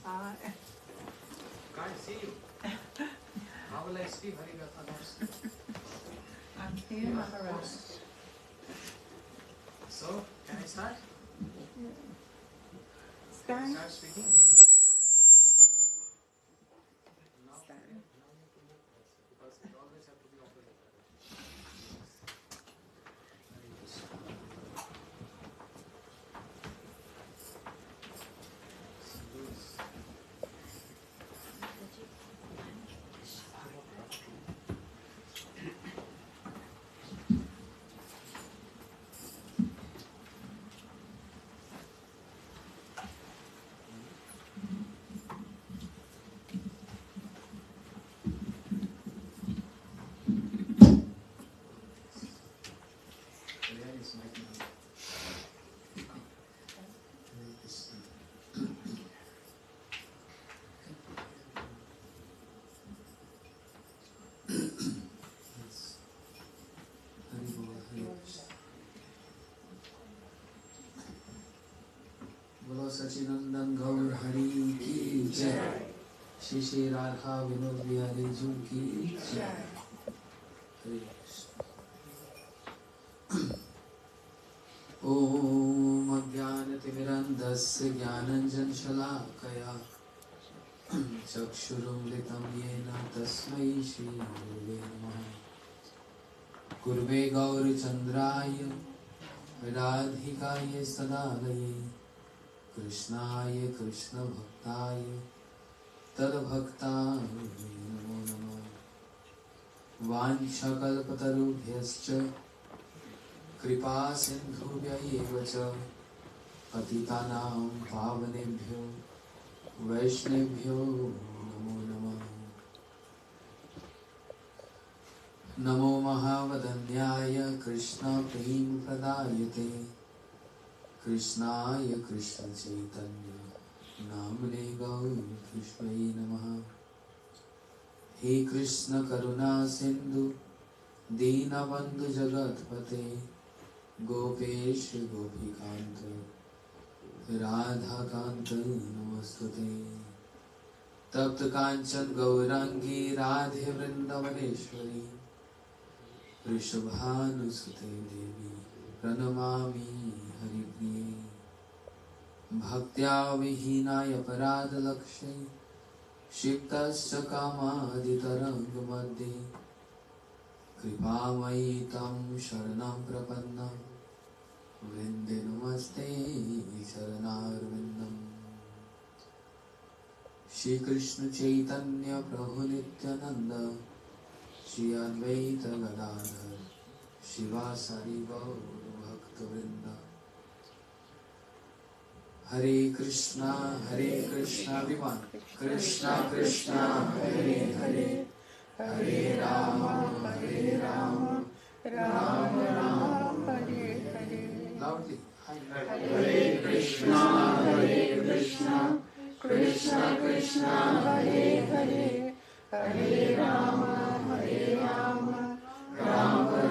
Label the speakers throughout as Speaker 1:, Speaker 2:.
Speaker 1: Hi.
Speaker 2: Can't see you. How will I see Harikatha notes?
Speaker 1: I'm here, Maharaj.
Speaker 2: So, can I start?
Speaker 1: Start.
Speaker 2: Start speaking? Now,
Speaker 1: Start.
Speaker 2: now you have to move closer because it always have to be opposite direction. Hare Krishna. Loose. Where is my number? Hare Krishna. Yes. Hari Bol, Hare Krishna. बोलो सचिनंदन गौर हरि की जय, श्री श्री राधा विनोद बिहारी जी की जय। हरे कृष्ण। ओम अज्ञानतिमिरन्धस्य ज्ञानञ्जनशलाकया चक्षुरुन्मिलितं येन तस्मै श्रीगुरवे नमः। कुर्वे गौरचन्द्राय राधिकाय सदालये कृष्णाय कृष्णभक्ताय तद्भक्ताय नमो नमः। वाञ्छाकल्पतरुभ्यश्च कृपा सिन्धुभ्यैव च पतितानां पावनेभ्यो वैष्णवेभ्यो नमो नमः। नमो महावदन्याय कृष्णप्रेमप्रदायते कृष्णाय कृष्णचैतन्य नाम्ने गौरकृष्णे नमः। हे कृष्ण करुणा सिन्धु दीनबन्धु जगत्पते गोपेश गोपीकान्त राधाकान्त नमस्तुते। तप्त कांचन गौरांगी राधे वृंदावनेश्वरी वृषभानुसुते देवी प्रणमामि हरिप्रिये। भक्त्या विहीनाय अपराधलक्ष्ये क्षिप्तश्च कामादितरङ्गमध्ये कृपामयि तं शरणं प्रपन्नं वृन्दे नमस्ते चरणारविन्दम्। श्री कृष्ण चैतन्य प्रभु नित्यानंद श्री अद्वैत गदाधर शिवासादि गौर भक्तवृंद। हरे कृष्णा विमान Krishna Krishna Hare Hare Hare Ram Ram Ram Hare Hare. Loudly Hare Krishna Krishna Krishna Hare Hare Hare Ram Ram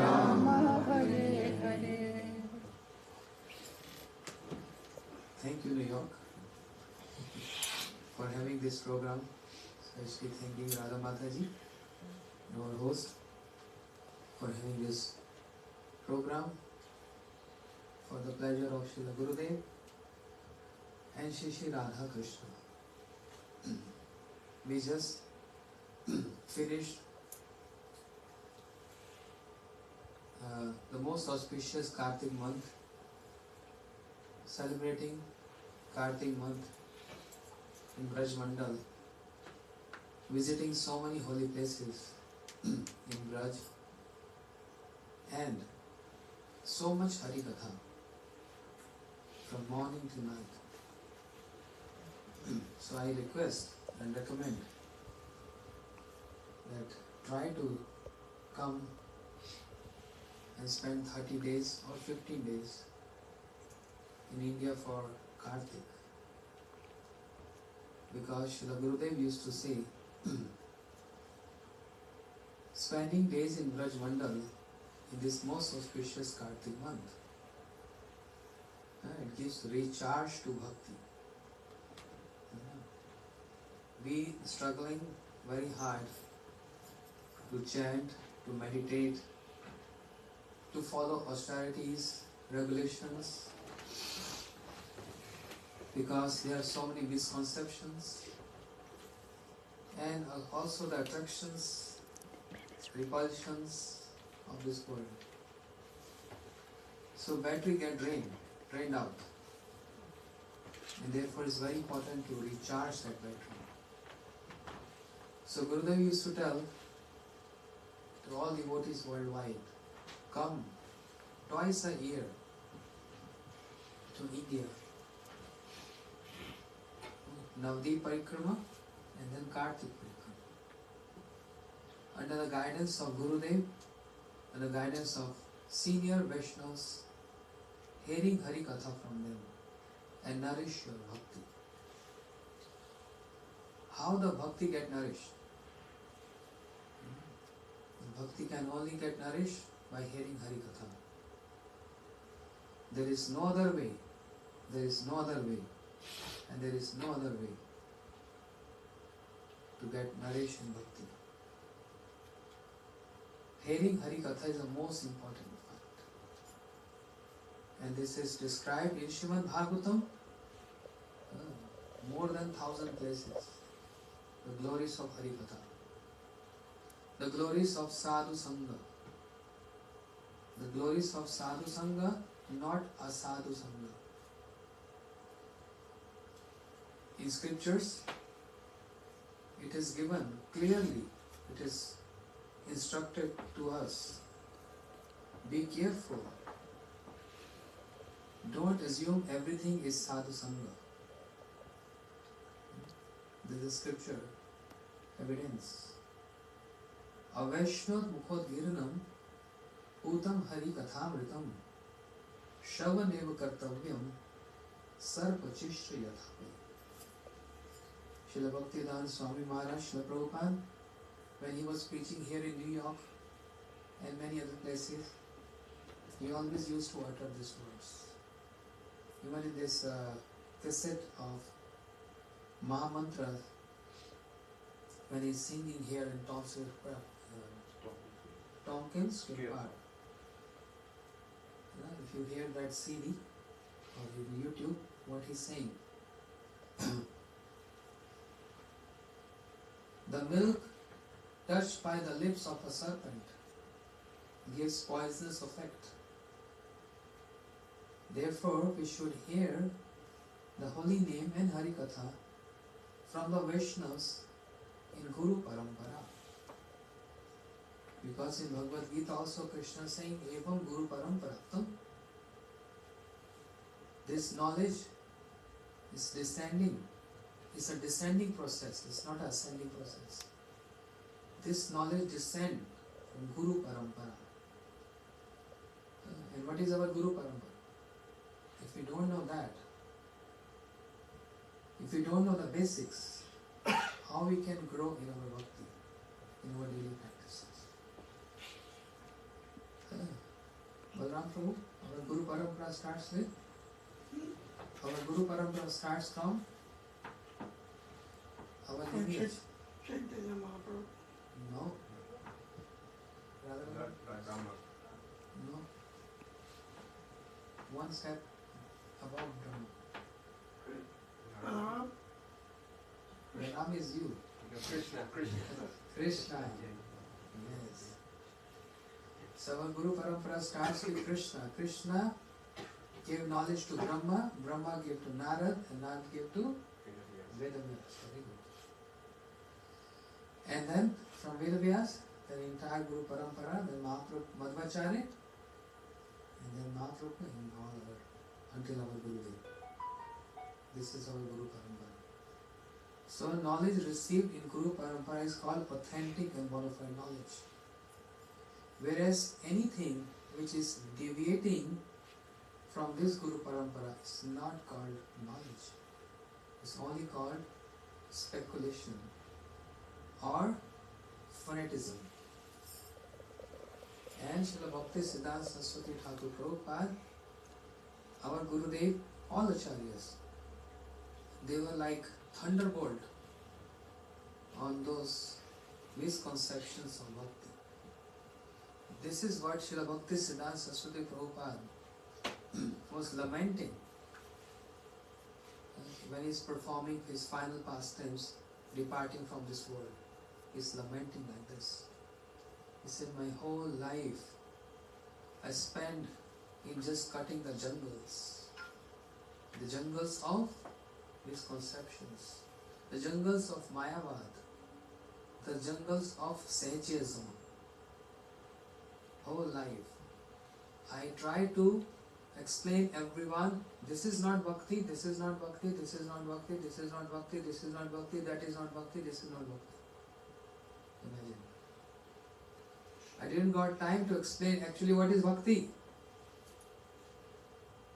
Speaker 2: Ram Hare Hare. Thank you, New York, for having this program. Especially thanking Radha Mataji, our host, for having this program for the pleasure of Srila Gurudev and Shri Shri Radha Krishna. We just finished the most auspicious Kartik month, celebrating Kartik month in Braj Mandal, visiting so many holy places in Braj, and so much Harikatha from morning to night. So I request and recommend that try to come and spend 30 days or 15 days in India for Kartik. Because Srila Gurudev used to say, spending days in Braj Mandal in this most auspicious Kartik month, it gives recharge to bhakti. we struggling very hard to chant, to meditate, to follow austerities, regulations, because there are so many misconceptions and also the attractions, repulsions of this world. So battery get drained out, and therefore it's very important to recharge that battery. So Gurudev used to tell to all devotees worldwide, come twice a year to India, Navdeep Parikrama and then Kartik Parikrama, under the guidance of Gurudev and the guidance of senior Vaishnavas, hearing Hari Katha from them and nourish your bhakti. How the bhakti get nourished? The bhakti can only get nourished by hearing Hari Katha. There is no other way. There is no other way. And there is no other way to get nourished in bhakti. Hearing Hari Katha is the most important fact. And this is described in Srimad Bhagavatam, more than 1,000 places. The glories of Hari Katha. The glories of Sadhu Sangha. The glories of Sadhu Sangha, not Asadhu Sangha. In scriptures, it is given clearly, it is instructed to us. Be careful. Don't assume everything is Sadhu Sangha. This is scripture evidence. Avaishnod mukhodgiranam utam hari kathamritam shavanev kartavyam sarpachishya yathape. Srila Bhaktivedanta Swami Maharaj, Srila Prabhupada, when he was preaching here in New York and many other places, he always used to utter these words. Even in this cassette of Mahamantra, when he is singing here in Tompkins Park. If you hear that CD or in YouTube, what he's saying. The milk touched by the lips of a serpent gives poisonous effect. Therefore, we should hear the holy name and Hari Katha from the Vaishnavas in Guru Parampara. Because in Bhagavad Gita also Krishna is saying, Evam Guru Paramparatam. This knowledge is descending. It's a descending process. It's not an ascending process. This knowledge descends from Guru Parampara. And what is our Guru Parampara? If we don't know that, if we don't know the basics, how we can grow in our bhakti, in our daily practices? Balram Prabhu, our Guru Parampara starts with? Our Guru Parampara starts from our lineage.
Speaker 3: Chaitanya Mahaprabhu.
Speaker 2: No. Rather no. One step above Brahma.
Speaker 3: Ram.
Speaker 2: Ram is you.
Speaker 4: Krishna.
Speaker 2: Krishna. Yes. So our Guru Parampara starts with Krishna. Krishna gave knowledge to Brahma, Brahma gave to Narad, and Narad gave to Vedavyas. Very good. And then from Vedavyas, the entire Guru Parampara, then Mahaprabhu, Madhvacharya, and then Mahaprabhu and all other, until our Gurudev. This is our Guru Parampara. So knowledge received in Guru Parampara is called authentic and bona fide knowledge. Whereas anything which is deviating from this Guru Parampara is not called knowledge. It's only called speculation or fanaticism. And Srila Bhakti Siddhanta Saraswati Thakur Prabhupada, our Gurudev, all acharyas, they were like thunderbolt on those misconceptions of bhakti. This is what Srila Bhakti Siddhanta Saraswati Prabhupada was lamenting when he is performing his final pastimes, departing from this world. He is lamenting like this. He said, my whole life I spent in just cutting the jungles of misconceptions, the jungles of Mayavad, the jungles of Sahajism. Whole life I try to explain everyone, this is not bhakti, this is not bhakti, this is not bhakti, this is not bhakti, this is not bhakti, that is not bhakti, this is not bhakti. Imagine. I didn't got time to explain actually what is bhakti,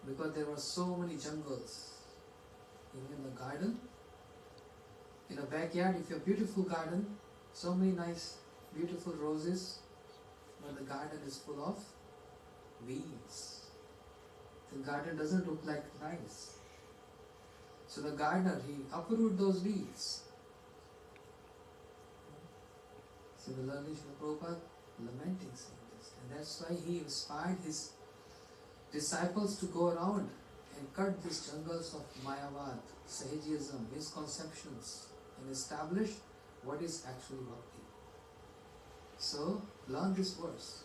Speaker 2: because there were so many jungles. Even in the garden, in a backyard, if you have a beautiful garden, so many nice beautiful roses, but the garden is full of weeds. The garden doesn't look like nice. So the gardener, he uprooted those weeds. Similarly, Srila Prabhupada lamenting saying this. And that's why he inspired his disciples to go around and cut these jungles of Mayavad, Sahajism, misconceptions, and establish what is actually bhakti. So, learn this verse.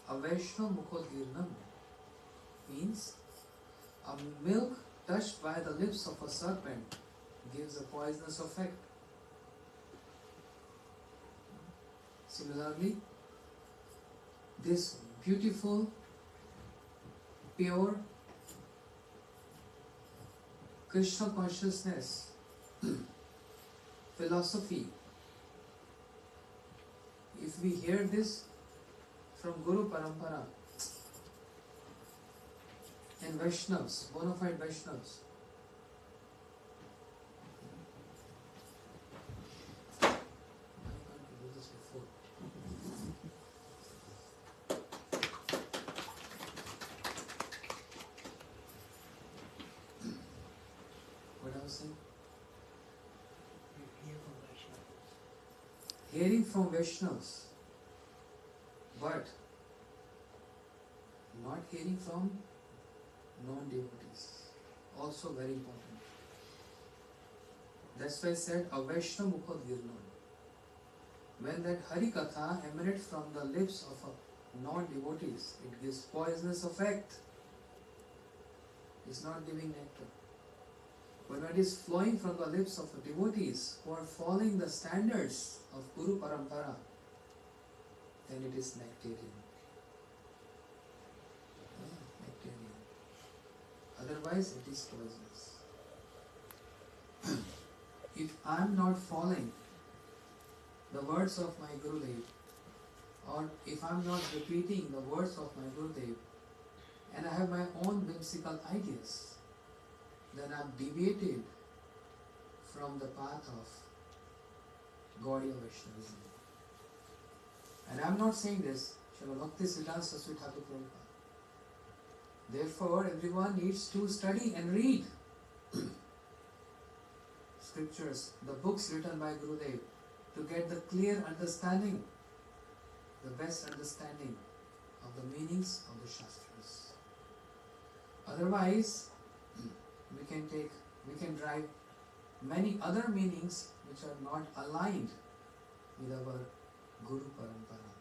Speaker 2: Avaishno Mukhodgirnam means a milk touched by the lips of a serpent gives a poisonous effect. Similarly, this beautiful, pure Krishna consciousness philosophy, if we hear this from Guru Parampara and Vaishnavas, bona fide Vaishnavas, I can't do this before. What I was saying? Hearing from Vaishnavas, but not hearing from non-devotees. Also very important. That's why I said, a Vaishnava Mukhodgirnam. When that Hari Katha emanates from the lips of a non-devotees, it gives poisonous effect. It's not giving nectar. But when it is flowing from the lips of devotees who are following the standards of Guru Parampara, then it is nectarian. Nectarian. Otherwise, it is poisonous. If I am not following the words of my Gurudev, or if I am not repeating the words of my Gurudev, and I have my own whimsical ideas, then I am deviated from the path of Gaudiya Vaishnavism. And I am not saying this, Srila Bhakti Siddhanta Saraswati Thakur Prabhupada. Therefore, everyone needs to study and read scriptures, the books written by Gurudev, to get the clear understanding, the best understanding of the meanings of the Shastras. Otherwise, we can drive many other meanings which are not aligned with our Guru Parampara.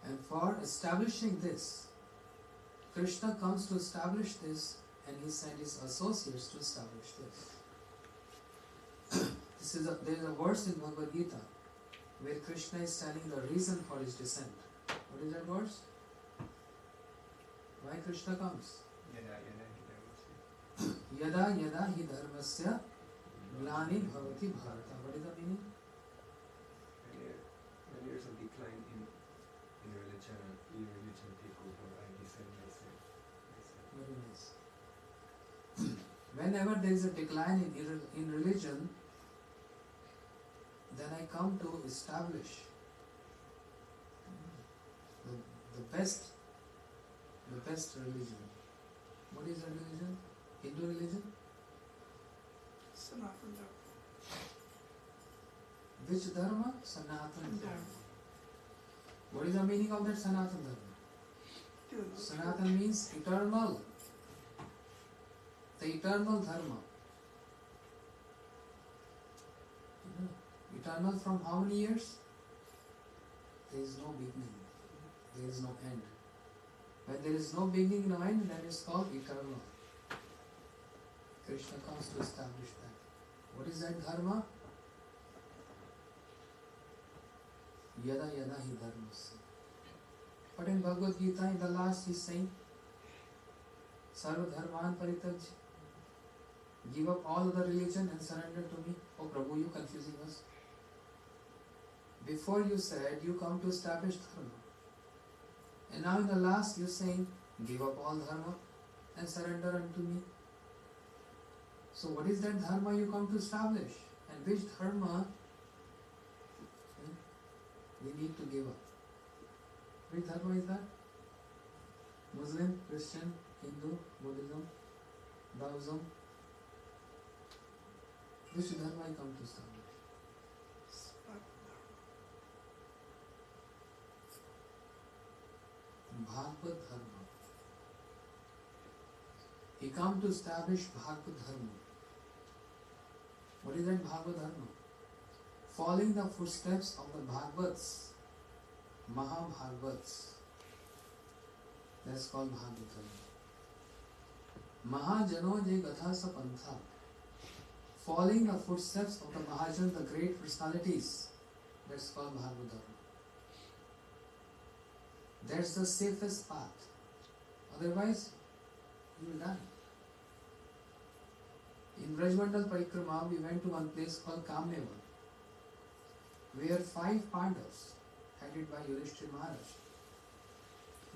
Speaker 2: And for establishing this, Krishna comes to establish this, and he sent his associates to establish this. There is a verse in Bhagavad Gita where Krishna is telling the reason for his descent. What is that verse? Why Krishna comes? Yada yada hi dharmasya glani bhavati bharata. What is the meaning?
Speaker 4: When there's a decline in religion, people who are descend myself.
Speaker 2: Very nice. Whenever there is a decline in religion, then I come to establish the best religion. What is a religion? Hindu religion?
Speaker 3: Sanatana Dharma.
Speaker 2: Which dharma? Sanatana
Speaker 3: Dharma.
Speaker 2: dharma. What is the meaning of that Sanatana dharma? Sanatana means eternal. The eternal dharma. Eternal from how many years? There is no beginning. There is no end. When there is no beginning, no end, then it's called eternal. Krishna comes to establish that. What is that dharma? Yada yada hi dharmasya. But in Bhagavad Gita, in the last, he's saying, Sarva dharman parityajya. Give up all other religion and surrender to me. Oh Prabhu, you confusing us. Before you said you come to establish dharma. And now in the last you're saying, give up all dharma and surrender unto me. So what is that dharma you come to establish? And which dharma we need to give up? Which dharma is that? Muslim, Christian, Hindu, Buddhism, Taoism. Which dharma you come to establish? Bhagavad Dharma. He come to establish Bhagavad Dharma. What is that Bhagavad Dharma? Following the footsteps of the Bhagavats, Mahabhagavats. That's called Bhagavad Dharma. Mahajano je gatha sa pantha. Following the footsteps of the Mahajan, the great personalities. That's called Bhagavad Dharma. That's the safest path. Otherwise, you will die. In Brajmandal Parikrama, we went to one place called Kamneval, where 5 Pandavas, headed by Yudhishthira Maharaj,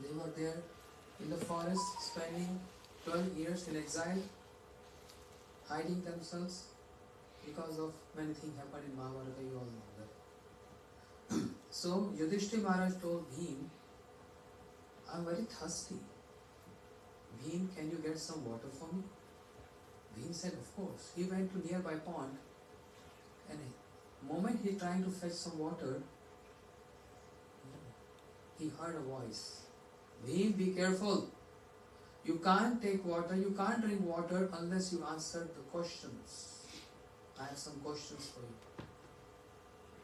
Speaker 2: they were there in the forest, spending 12 years in exile, hiding themselves because of many things happened in Mahabharata. You all know that. So Yudhishthira Maharaj told Bhim, I'm very thirsty. Bhim, can you get some water for me? Bhim said, of course. He went to nearby pond, and the moment he trying to fetch some water, he heard a voice. Bhim, be careful. You can't take water, you can't drink water unless you answer the questions. I have some questions for you.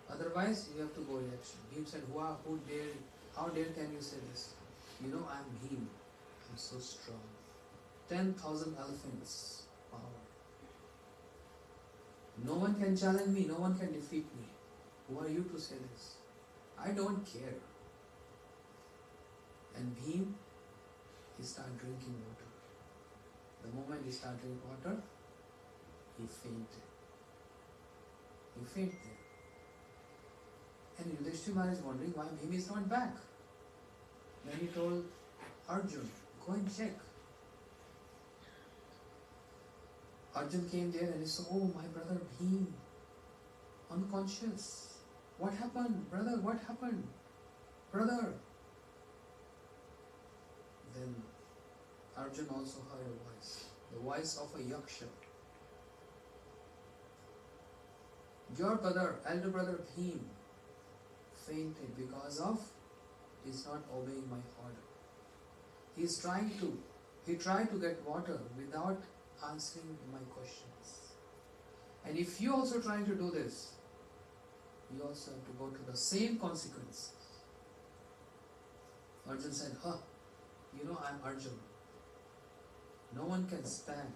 Speaker 2: Otherwise, you have to go in action. Bhim said, who dare, how dare can you say this? You know, I'm Bhim. I'm so strong. 10,000 elephants power. No one can challenge me. No one can defeat me. Who are you to say this? I don't care. And Bhim, he started drinking water. The moment he started drinking water, he fainted. He fainted. And Yudhishthira Maharaj is wondering why Bhim is not back. Then he told Arjun, go and check. Arjun came there and he saw, oh, my brother Bhim, unconscious. What happened, brother? What happened? Brother. Then Arjun also heard a voice, the voice of a yaksha. Your brother, elder brother Bhim, fainted because of he's not obeying my order. He tried to get water without answering my questions. And if you also trying to do this, you also have to go to the same consequences. Arjun said, you know I'm Arjun. No one can stand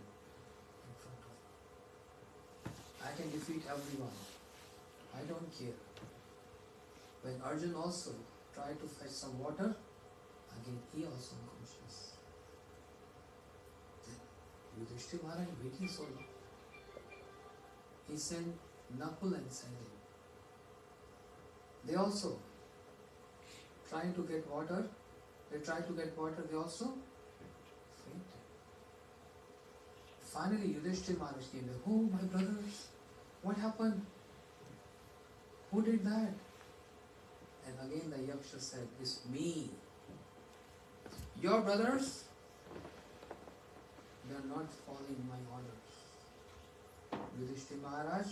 Speaker 2: in front of me. I can defeat everyone. I don't care. When Arjun also tried to fetch some water, again he also unconscious. Then Yudhishthira Maharaj waiting so long. He sent Nakul and Sahdev. They also trying to get water. They tried to get water, they also fainted. Finally Yudhishthira Maharaj came there. Oh my brothers, what happened? Who did that? And again the Yaksha said, it's me. Your brothers, they are not following my orders. Yudhishthira Maharaj,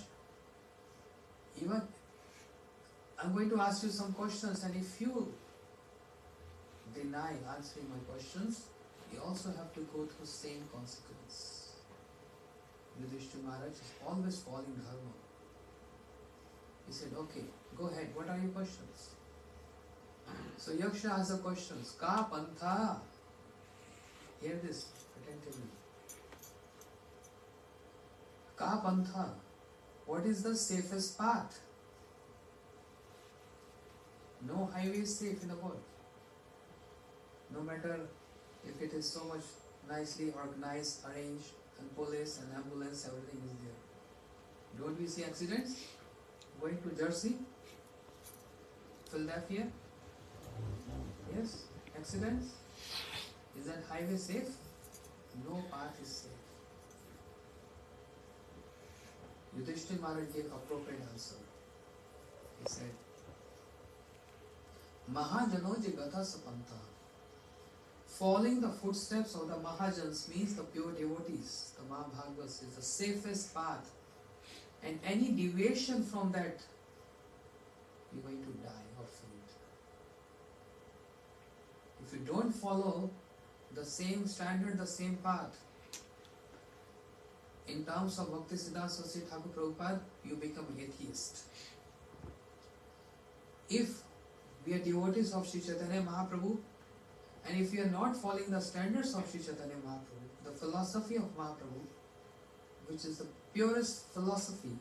Speaker 2: even I'm going to ask you some questions, and if you deny answering my questions, you also have to go through same consequence. Yudhishthira Maharaj is always following dharma. He said, okay, go ahead, what are your questions? So Yaksha asked the questions. Ka pantha. Hear this attentively. Ka pantha. What is the safest path? No highway is safe in the world. No matter if it is so much nicely organized, arranged, and police and ambulance, everything is there. Don't we see accidents? Going to Jersey, Philadelphia? Yes, accidents. Is that highway safe? No path is safe. Yudhishthira Maharaj gave appropriate answer. He said, Mahajano Jagata Sapanta. Following the footsteps of the Mahajans means the pure devotees, the Mahabhagavas, is the safest path. And any deviation from that, you're going to die or faint. If you don't follow the same standard, the same path, in terms of Bhakti Siddhanta Saraswati Thakur Prabhupada, you become atheist. If we are devotees of Sri Chaitanya Mahaprabhu, and if we are not following the standards of Sri Chaitanya Mahaprabhu, the philosophy of Mahaprabhu, which is the purest philosophy,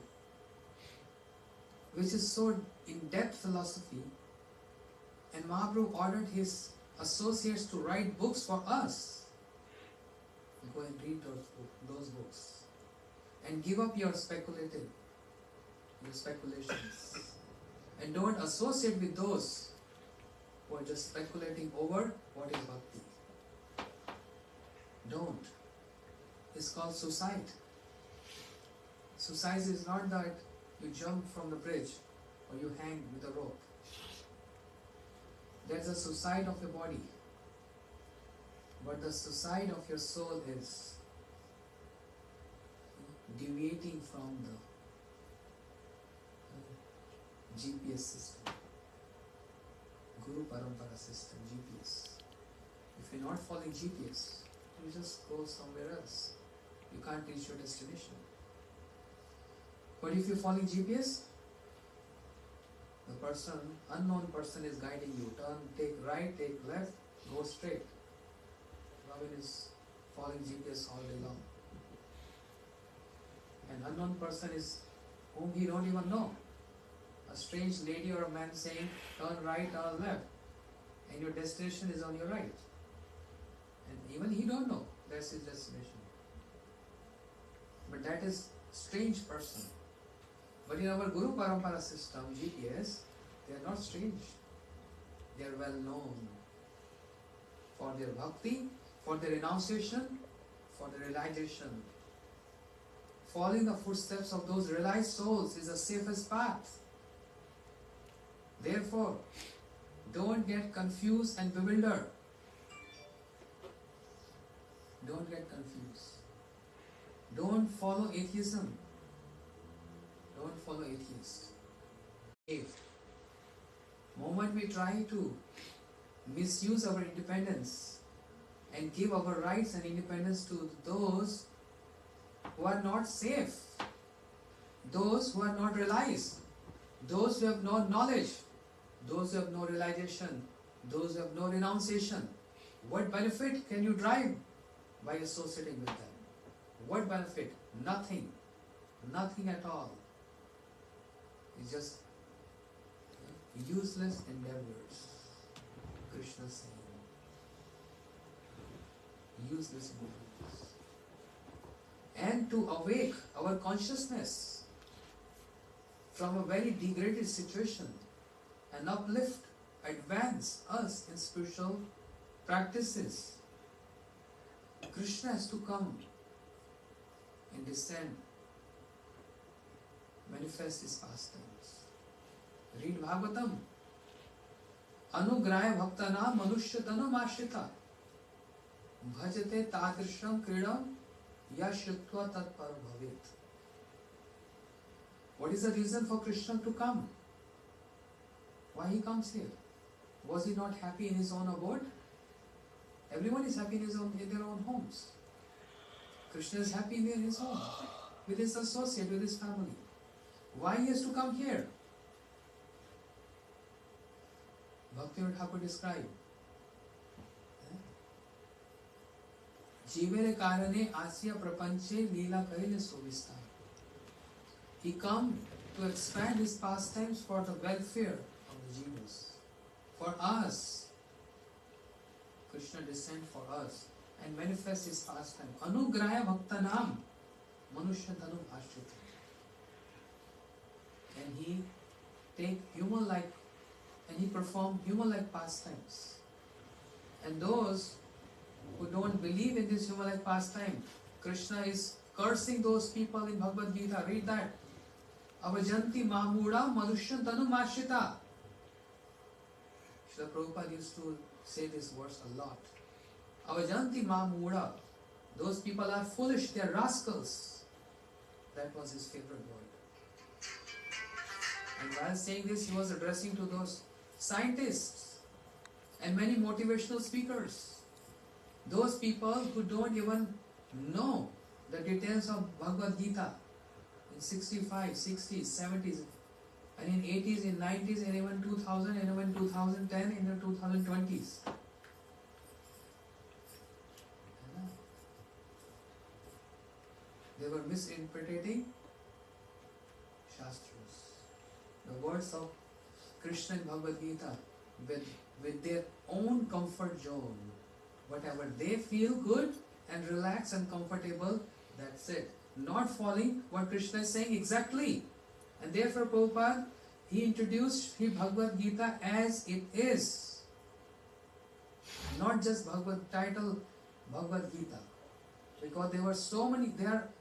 Speaker 2: which is so in-depth philosophy, and Mahaprabhu ordered his associates to write books for us. Go and read those books. And give up your speculations. And don't associate with those who are just speculating over what is bhakti. Don't. It's called suicide. Suicide is not that you jump from the bridge or you hang with a rope. That's the suicide of your body. But the suicide of your soul is deviating from the GPS system, Guru Parampara system, GPS. If you're not following GPS, you just go somewhere else. You can't reach your destination. But if you're following GPS, the person, unknown person is guiding you. Turn, take right, take left, go straight. Robin is following GPS all day long. An unknown person is whom he don't even know. A strange lady or a man saying, turn right or left, and your destination is on your right. And even he don't know that's his destination. But that is strange person. But in our Guru Parampara system, GPS, they are not strange. They are well known for their bhakti, for their renunciation, for their realization. Following the footsteps of those realized souls is the safest path. Therefore, don't get confused and bewildered. Don't get confused. Don't follow atheism. Don't follow atheists. If moment we try to misuse our independence and give our rights and independence to those who are not safe, those who are not realized, those who have no knowledge, those who have no realization, those who have no renunciation, what benefit can you derive by associating with them? What benefit? Nothing. Nothing at all. It's just useless endeavors. Krishna saying. Useless endeavors. And to awake our consciousness from a very degraded situation and uplift, advance us in spiritual practices. Krishna has to come and descend, manifest his pastimes. Read Bhagavatam. Anugraya bhaktana manushyatanam ashrita bhajate tadrisham kridam yashritva tatpar bhavet. What is the reason for Krishna to come? Why he comes here? Was he not happy in his own abode? Everyone is happy in their own homes. Krishna is happy in his home, with his associate, with his family. Why he has to come here? Bhaktivinoda Thakur described. जीवेरे कारणे आसिया प्रपंचे लीला कहिले सोविस्तार. He come to expand his pastimes for the welfare of the jivas. For us, Krishna descend for us and manifest his pastime. Anugraya bhaktanam manushya dhanum ashrita. And he take human-like, and he perform human-like pastimes. And those who don't believe in this human-like pastime, Krishna is cursing those people in Bhagavad Gita. Read that. Avajanti mamura manushya dhanum ashrita. Srila Prabhupada used to say this verse a lot. Avajanti mamura. Those people are foolish, they are rascals. That was his favorite word. And while saying this, he was addressing to those scientists and many motivational speakers. Those people who don't even know the details of Bhagavad Gita in 65, 60s, 70s, and in 80s, in 90s, and even 2000, and even 2010, and in the 2020s. They were misinterpreting Shastras, the words of Krishna in Bhagavad Gita, with their own comfort zone. Whatever they feel good and relaxed and comfortable, that's it. Not following what Krishna is saying exactly. And therefore Prabhupada, he introduced Sri Bhagavad Gita as it is. Not just title Bhagavad Gita. Because there were so many,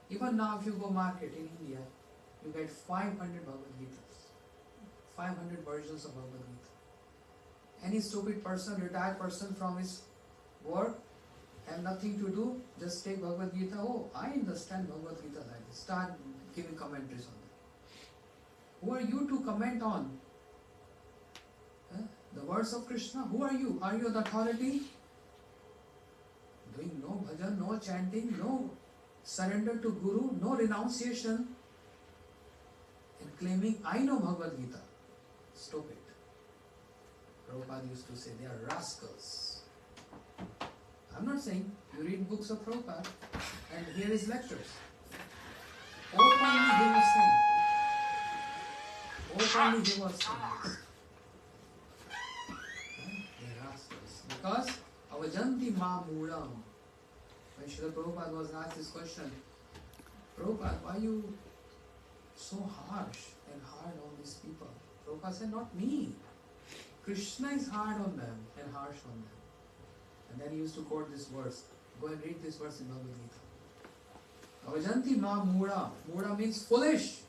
Speaker 2: even now if you go market in India, you get 500 Bhagavad Gitas. 500 versions of Bhagavad Gita. Any stupid person, retired person from his work, have nothing to do, just take Bhagavad Gita. Oh, I understand Bhagavad Gita like this. Start giving commentaries on that. Who are you to comment on the words of Krishna? Who are you? Are you the authority? Doing no bhajan, no chanting, no surrender to Guru, no renunciation, and claiming, I know Bhagavad Gita. Stop it. Prabhupada used to say, they are rascals. I'm not saying you read books of Prabhupada and hear his lectures. Openly he was saying. Openly he was saying this. They are rascals. Because avajanti ma moolam. When Srila Prabhupada was asked this question, Prabhupada, why are you so harsh and hard on these people? Prabhupada said, not me. Krishna is hard on them and harsh on them. And then he used to quote this verse. Go and read this verse in Bhagavad Gita. Avajanti ma mura. Mura means foolish.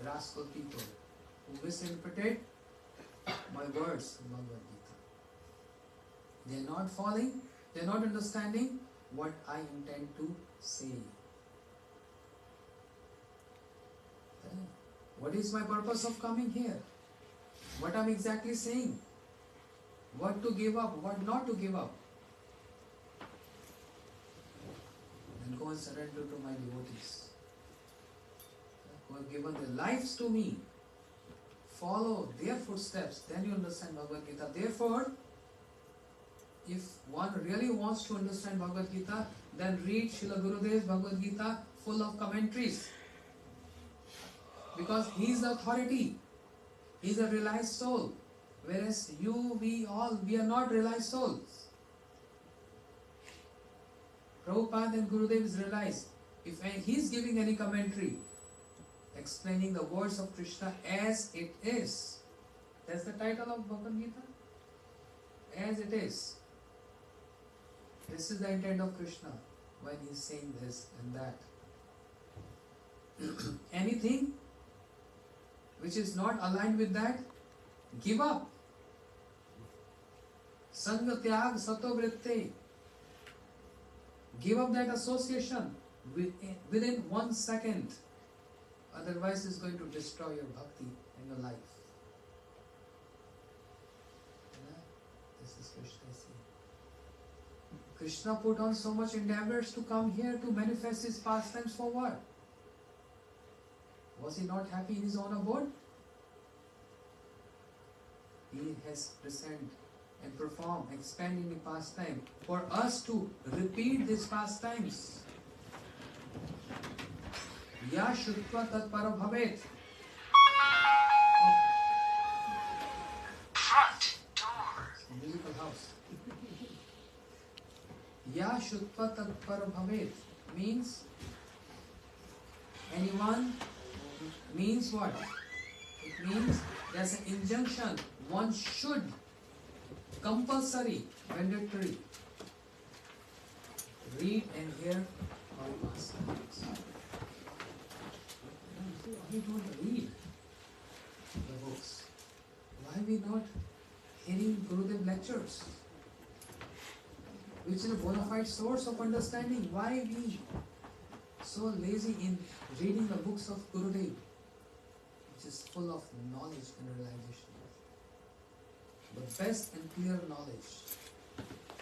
Speaker 2: Rascal people who misinterpret my words in Bhagavad Gita. They are not following, they are not understanding what I intend to say. What is my purpose of coming here? What I'm exactly saying? What to give up, what not to give up. And go and surrender to my devotees who have given their lives to me. Follow their footsteps, then you understand Bhagavad Gita. Therefore, if one really wants to understand Bhagavad Gita, then read Srila Gurudev's Bhagavad Gita full of commentaries. Because he is the authority. He is a realized soul. Whereas we are not realized souls. Prabhupada and Gurudev is realized. If he is giving any commentary, explaining the words of Krishna as it is. That's the title of Bhagavad Gita. As it is. This is the intent of Krishna when he is saying this and that. Anything which is not aligned with that, give up. Sangha tyag sato vritte. Give up that association within 1 second. Otherwise it's going to destroy your bhakti and your life. This is Krishna saying. Krishna put on so much endeavors to come here to manifest his pastimes for what? Was he not happy in his own abode? He has present and performed, expanding the pastime for us to repeat these pastimes. Ya Shutva Tat Para Bhavet.
Speaker 5: Front door.
Speaker 2: Musical house. Ya Shutva Tat Para Bhavet means anyone, means what? It means there's an injunction. One should, compulsory, mandatory, read and hear all pastimes. Why we don't read the books? Why we not hearing Gurudev lectures? Which is a bona fide source of understanding. Why we so lazy in reading the books of Gurudev, which is full of knowledge and realization. The best and clear knowledge,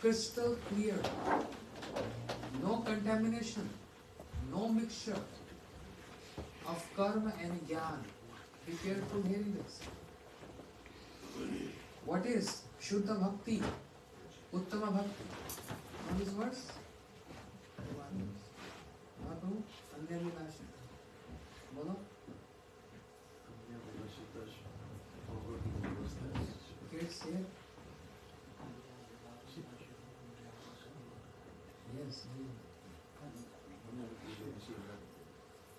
Speaker 2: crystal clear, no contamination, no mixture of karma and jnana. Be careful hearing this. What is Shuddha Bhakti, Uttama Bhakti? Know these words? Madhu, Anyavilashita. Bolo? Kids here? Yes.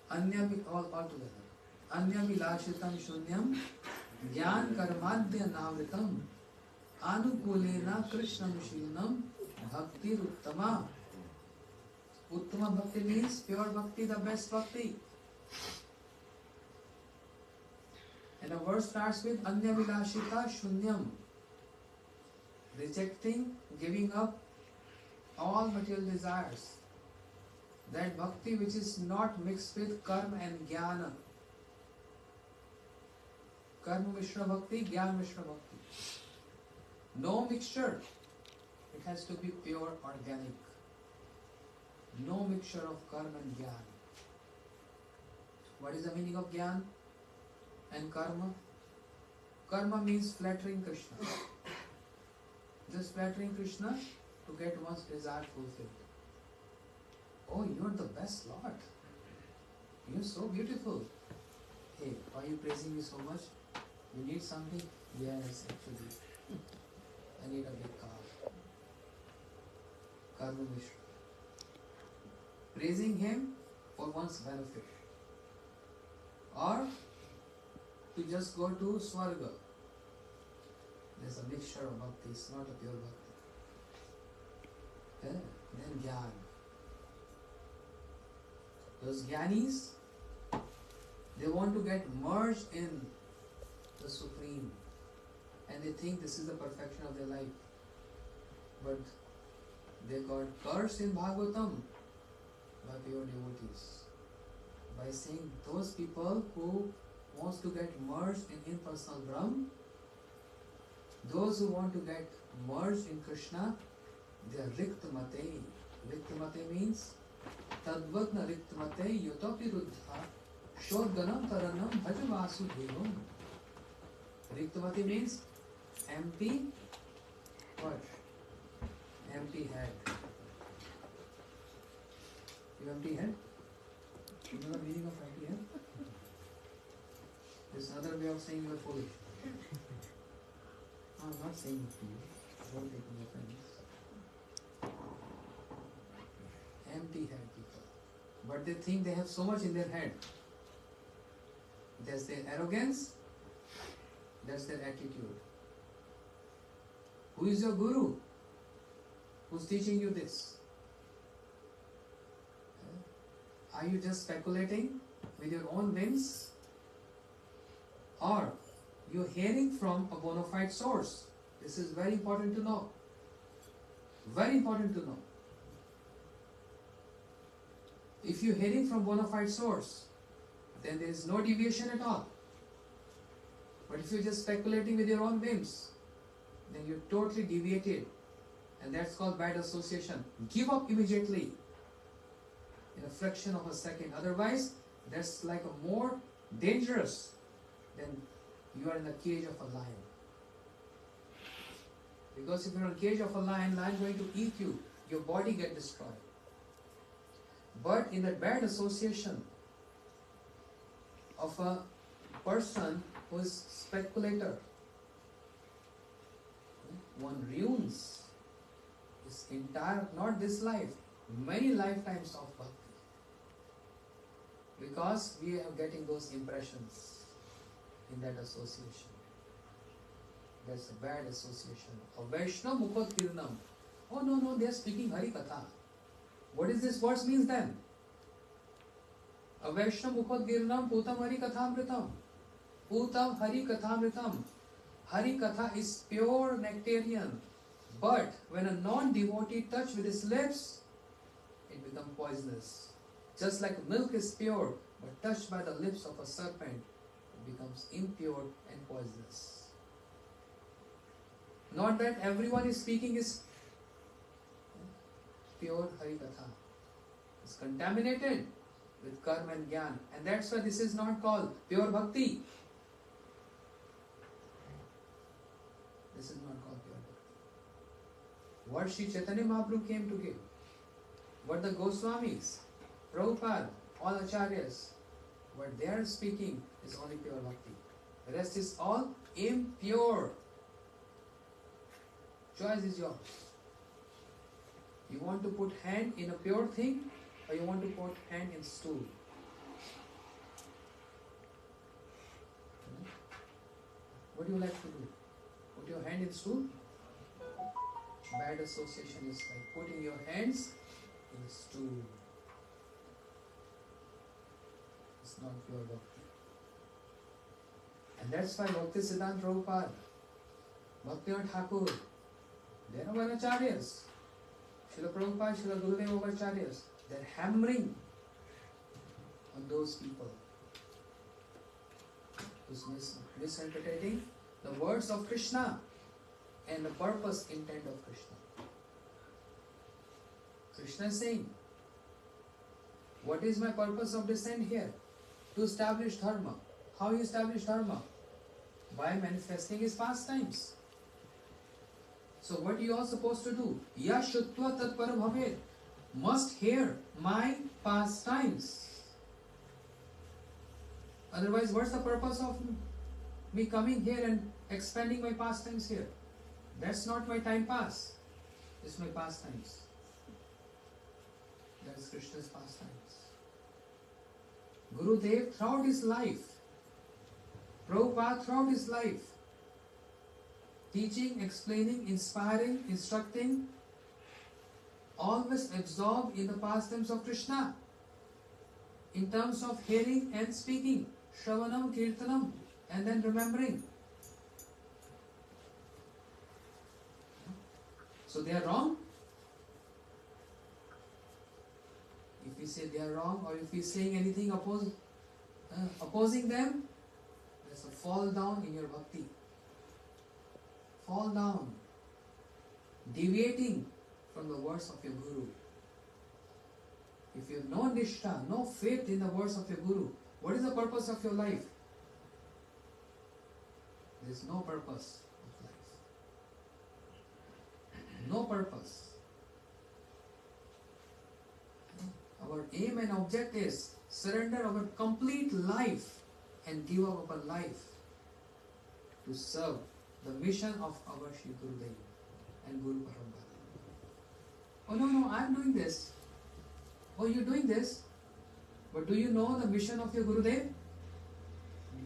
Speaker 2: Anya all together. Anya vilashitam shunyam jnana karmadya navritam anukulena krishnam shilnam bhakti uttama. Uttama bhakti means pure bhakti, the best bhakti. And the verse starts with Anya vilashita shunyam, rejecting, giving up all material desires. That bhakti which is not mixed with karma and jnana. Karma mishra bhakti, jnana mishra bhakti. No mixture. It has to be pure, organic. No mixture of karma and jnana. What is the meaning of jnana and karma? Karma means flattering Krishna. Just flattering Krishna to get one's desire fulfilled. Oh, you're the best Lord. You're so beautiful. Hey, why are you praising me so much? You need something? Yes, actually. I need a big car. Karma Mishra. Praising him for one's benefit. Or to just go to Swarga. There's a mixture of bhakti, it's not a pure bhakti. Yeah? Then jnana. Those jnanis, they want to get merged in the Supreme and they think this is the perfection of their life. But they got cursed in Bhagavatam by pure devotees. By saying those people who wants to get merged in impersonal Brahm, those who want to get merged in Krishna, they are Riktmate. Riktmate means Tadvatna Riktmate Yotopi Ruddha Shodganam Taranam Bhajavasu Devam. Riktmate means empty what? Empty head. You empty head? You know the meaning of empty head? There's another way of saying you are foolish. I'm not saying it to you. Don't take me offense. Empty head people. But they think they have so much in their head. That's their arrogance. That's their attitude. Who is your guru? Who's teaching you this? Are you just speculating with your own whims? Or you're hearing from a bona fide source? This is very important to know. Very important to know. If you're hearing from bona fide source, then there is no deviation at all. But if you're just speculating with your own whims, then you're totally deviated. And that's called bad association. Give up immediately in a fraction of a second. Otherwise, that's like a more dangerous than you are in the cage of a lion. Because if you're in the cage of a lion, lion is going to eat you. Your body get destroyed. But in that bad association of a person who is speculator, one ruins his entire, not this life, many lifetimes of bhakti. Because we are getting those impressions in that association. That's a bad association. A Vaishnava Mukhat Kirnam. Oh no, they are speaking Hari Katha. What is this verse means then? A Vaishnava Mukhat Kirnam Putam Hari Kathamritam. Putam Hari Kathamritam. Hari Katha is pure nectarian. But when a non-devotee touch with his lips, it becomes poisonous. Just like milk is pure, but touched by the lips of a serpent, it becomes impure and poisonous. Not that everyone is speaking is pure Hari Katha. It's contaminated with karma and jnana. And that's why this is not called pure bhakti. This is not called pure bhakti. What Sri Chaitanya Mahaprabhu came to give, what the Goswamis, Prabhupada, all acharyas, what they are speaking is only pure bhakti. The rest is all impure. Choice is yours. You want to put hand in a pure thing, or you want to put hand in stool? What do you like to do? Put your hand in stool? Bad association is like putting your hands in a stool. It's not pure bhakti. And that's why Bhakti Siddhanta Prabhupada, Bhaktivinoda Thakur, they are our acharyas. Srila Prabhupada, Srila Gurudeva acharyas, they're hammering on those people who's misinterpreting the words of Krishna and the purpose, intent of Krishna. Krishna is saying, what is my purpose of descent here? To establish dharma. How you establish dharma? By manifesting his pastimes. So what you are supposed to do? Ya Shutva Tat Param Bhavet. Must hear my pastimes. Otherwise, what's the purpose of me coming here and expanding my pastimes here? That's not my time pass. It's my pastimes. That is Krishna's pastimes. Gurudev throughout his life, Prabhupada throughout his life, teaching, explaining, inspiring, instructing, always absorbed in the pastimes of Krishna in terms of hearing and speaking, Shravanam, Kirtanam, and then remembering. So they are wrong? If we say they are wrong, or if we are saying anything opposing them, there's a fall down in your bhakti. Fall down, deviating from the words of your Guru. If you have no nishtha, no faith in the words of your Guru, what is the purpose of your life? There is no purpose of life. No purpose. Our aim and object is surrender our complete life and give up our life to serve the mission of our Shri Gurudev and Guru Parampara. Oh no, I am doing this. Oh, you are doing this. But do you know the mission of your Gurudev?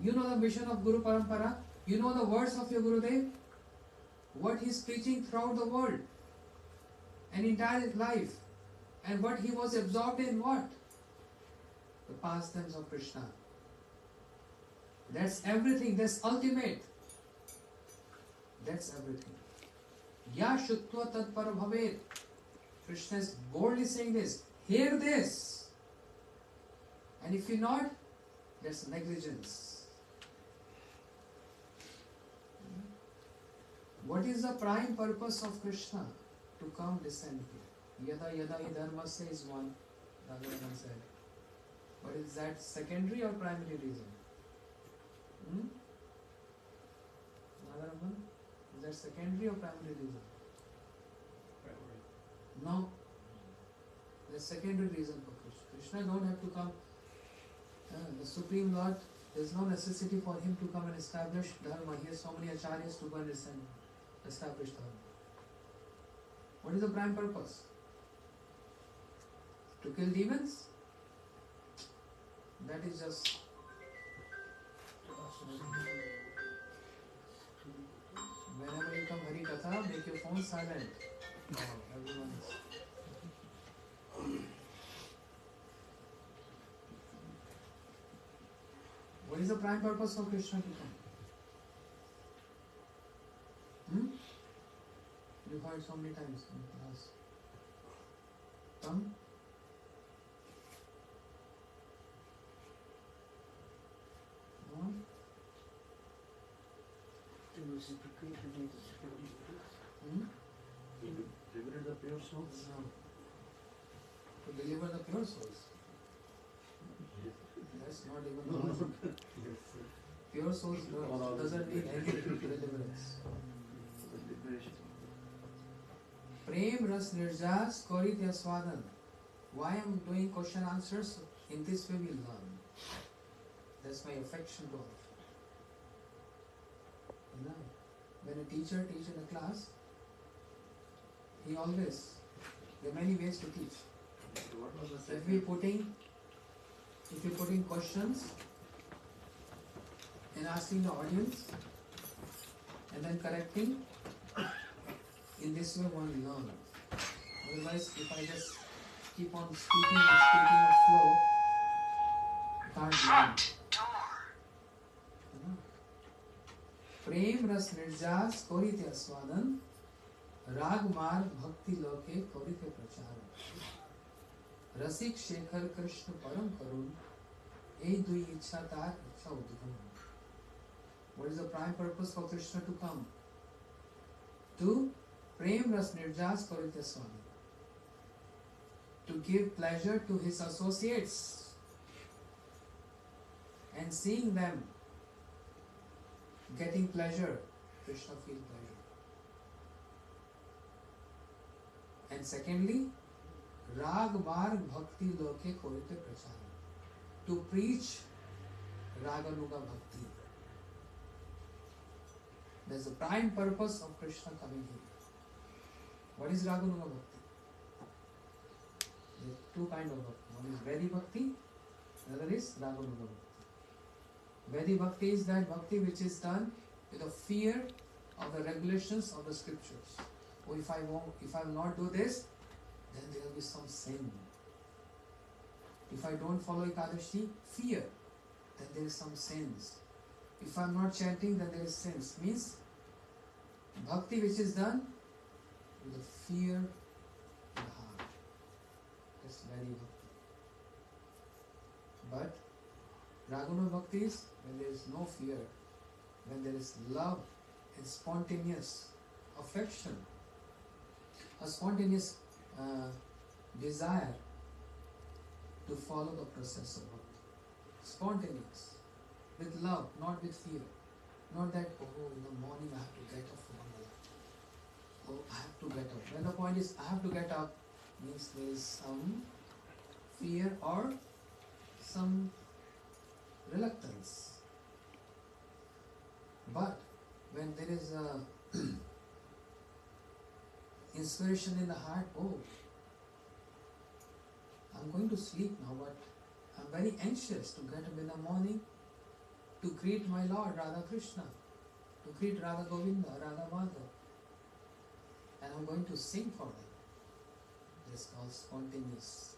Speaker 2: You know the mission of Guru Parampara? You know the words of your Gurudev? What he is preaching throughout the world and entire life. And what he was absorbed in what? The pastimes of Krishna. That's everything. That's ultimate. That's everything. Ya Shutva Tat Par Bhavet. Krishna is boldly saying this. Hear this. And if you not, That's negligence. What is the prime purpose of Krishna? To come descend here. Yada yada hi dharmasya is one, Raghunavan said. But is that secondary or primary reason? Raghunavan? Is that secondary or primary reason? No. The secondary reason for Krishna. Krishna don't have to come. The Supreme Lord, there is no necessity for him to come and establish dharma. He has so many acharyas to go and establish dharma. What is the prime purpose? To kill demons? That is just. Whenever you come Hari Katha, make your phone silent. Everyone is. What is the prime purpose for Krishna to come? You heard so many times in class. Come. No?
Speaker 3: Deliver the pure souls.
Speaker 2: No. To deliver the pure souls. That's not even logic. Pure souls doesn't need any deliverance. Prem ras nirjas koritya swadan. Why I am doing question answers? In this way we learn. That's my affection to all. You know, when a teacher teaches in a class, he always, there are many ways to teach. If we putting questions and asking the audience and then correcting, in this way one learns. Otherwise, if I just keep on speaking of flow, can't learn. प्रेम रस निर्जास कोरिते स्वादन राग मार्ग भक्ति लोके कोरिते प्रचार रसिक शेखर कृष्ण परम करुण ए दुई इच्छा तार इच्छा उद्गम. What is the prime purpose for Krishna to come? To prem ras nirjas koritya swadan, to give pleasure to his associates and seeing them getting pleasure, Krishna feels pleasure. And secondly, rag marg bhakti loke korite prachara, to preach raganuga bhakti. That's the prime purpose of Krishna coming here. What is raganuga bhakti? There are two kinds of bhakti. One is Vedi bhakti, another is raganuga bhakti. Vedi bhakti is that bhakti which is done with a fear of the regulations of the scriptures. Oh, if I will not do this, then there will be some sin. If I don't follow Ekadashi, fear, then there is some sins. If I am not chanting, then there is sins. Means bhakti which is done with a fear in the heart. That's Vedi bhakti. But Raguna bhakti is when there is no fear, when there is love and spontaneous affection, a spontaneous desire to follow the process of bhakti. Spontaneous, with love, not with fear. Not that, oh, in the morning I have to get up from the oh, I have to get up. When the point is I have to get up, means there is some fear or some reluctance. But when there is a inspiration in the heart, oh, I'm going to sleep now, but I'm very anxious to get up in the morning to greet my Lord Radha Krishna, to greet Radha Govinda, Radha Madhav, and I'm going to sing for them. It's called spontaneous.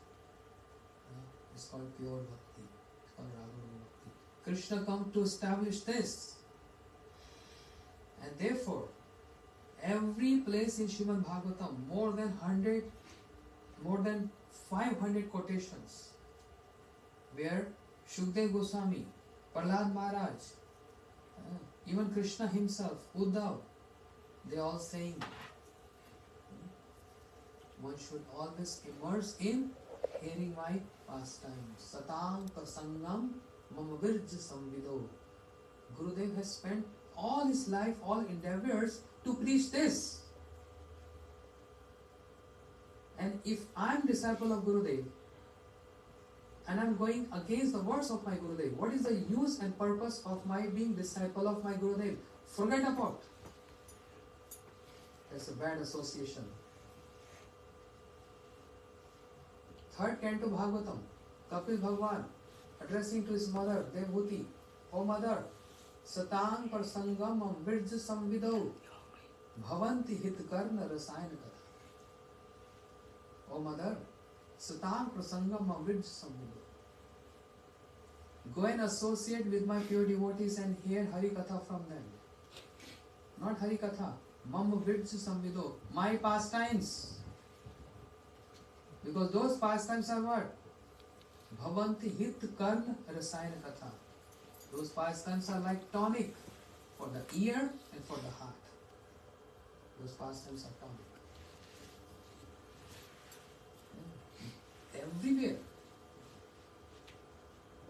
Speaker 2: It's called pure bhakti. It's called Raghavana bhakti. Krishna comes to establish this. And therefore, every place in Srimad Bhagavatam, more than 500 quotations, where Shukdev Goswami Prahlad Maharaj, even Krishna himself, Uddhav, they all saying one should always immerse in hearing my pastimes. Satang prasangam mamavirja samvido. Gurudev has spent all his life, all endeavors to preach this. And if I am disciple of Gurudev and I am going against the words of my Gurudev, what is the use and purpose of my being disciple of my Gurudev? Forget about. That's a bad association. Third canto Bhagavatam, Kapil Bhagwan addressing to his mother Devhuti, O mother, Satang Prasangam Virja Samvido Bhavanti Hitkarna Rasayana Katha. O mother, Satang Prasangam Virja Samvido. Go and associate with my pure devotees and hear Hari Katha from them. Not Hari Katha, Mam Virja Samvido, my pastimes. Because those pastimes are what? Bhavanti hit karna rasayana katha. Those pastimes are like tonic for the ear and for the heart. Those pastimes are tonic. Everywhere.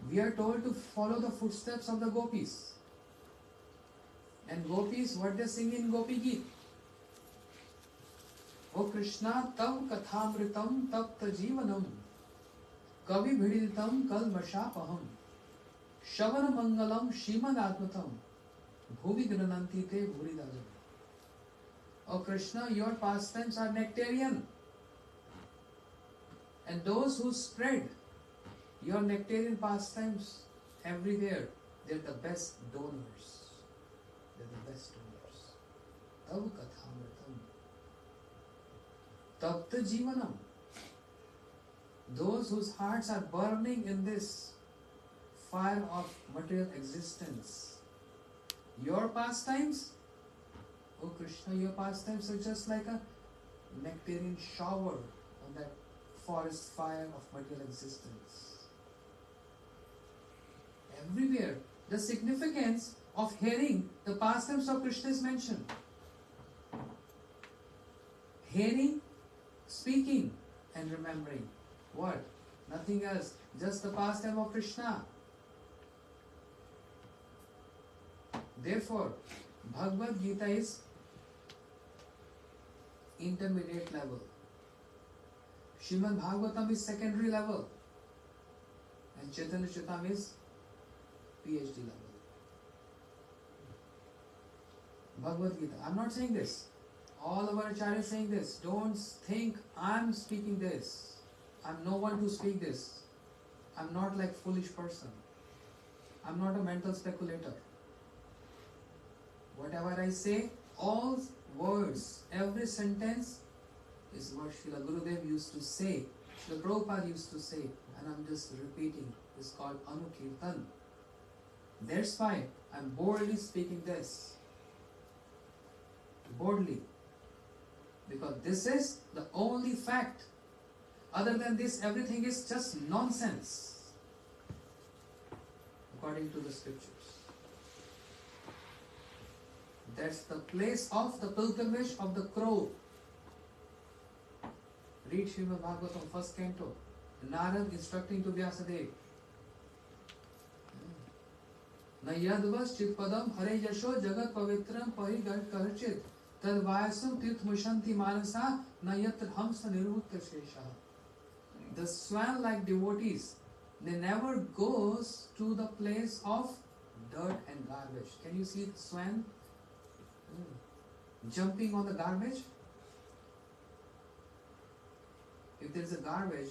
Speaker 2: We are told to follow the footsteps of the gopis. And gopis, what they sing in Gopi Geet? O Krishna, tam kathamritam tapta jivanam kavi bhiditam kalmashapaham shavana mangalam shimad atmatam bhuvi grananti te bhuridajam. O Krishna, your pastimes are nectarian, and those who spread your nectarian pastimes everywhere, they're the best donors. They're the best donors. Tav kathamritam tapta jivanam. Those whose hearts are burning in this fire of material existence. Your pastimes, O Krishna, your pastimes are just like a nectarian shower on that forest fire of material existence. Everywhere, the significance of hearing the pastimes of Krishna is mentioned. Hearing, speaking and remembering. What? Nothing else. Just the pastime of Krishna. Therefore, Bhagavad Gita is intermediate level. Srimad Bhagavatam is secondary level. And Chaitanya Charitamrita is PhD level. Bhagavad Gita. I'm not saying this. All of our acharyas saying this. Don't think I'm speaking this. I'm no one to speak this. I'm not like foolish person. I'm not a mental speculator. Whatever I say, all words, every sentence is what Srila Gurudev used to say, Srila Prabhupada used to say, and I'm just repeating. It's called Anukirtan. That's why I'm boldly speaking this. Boldly. Because this is the only fact. Other than this, everything is just nonsense. According to the scriptures. That's the place of the pilgrimage of the crow. Read Srimad Bhagavatam, first canto. Narad instructing to Vyasadeva. Na yadvas chitpadam hare yasho jagat pavitram parigat karchit tad vayasam tirthmushanti manasa na yatra hamsa nirmukta shesha. The swan-like devotees, they never goes to the place of dirt and garbage. Can you see the swan jumping on the garbage? If there is a garbage,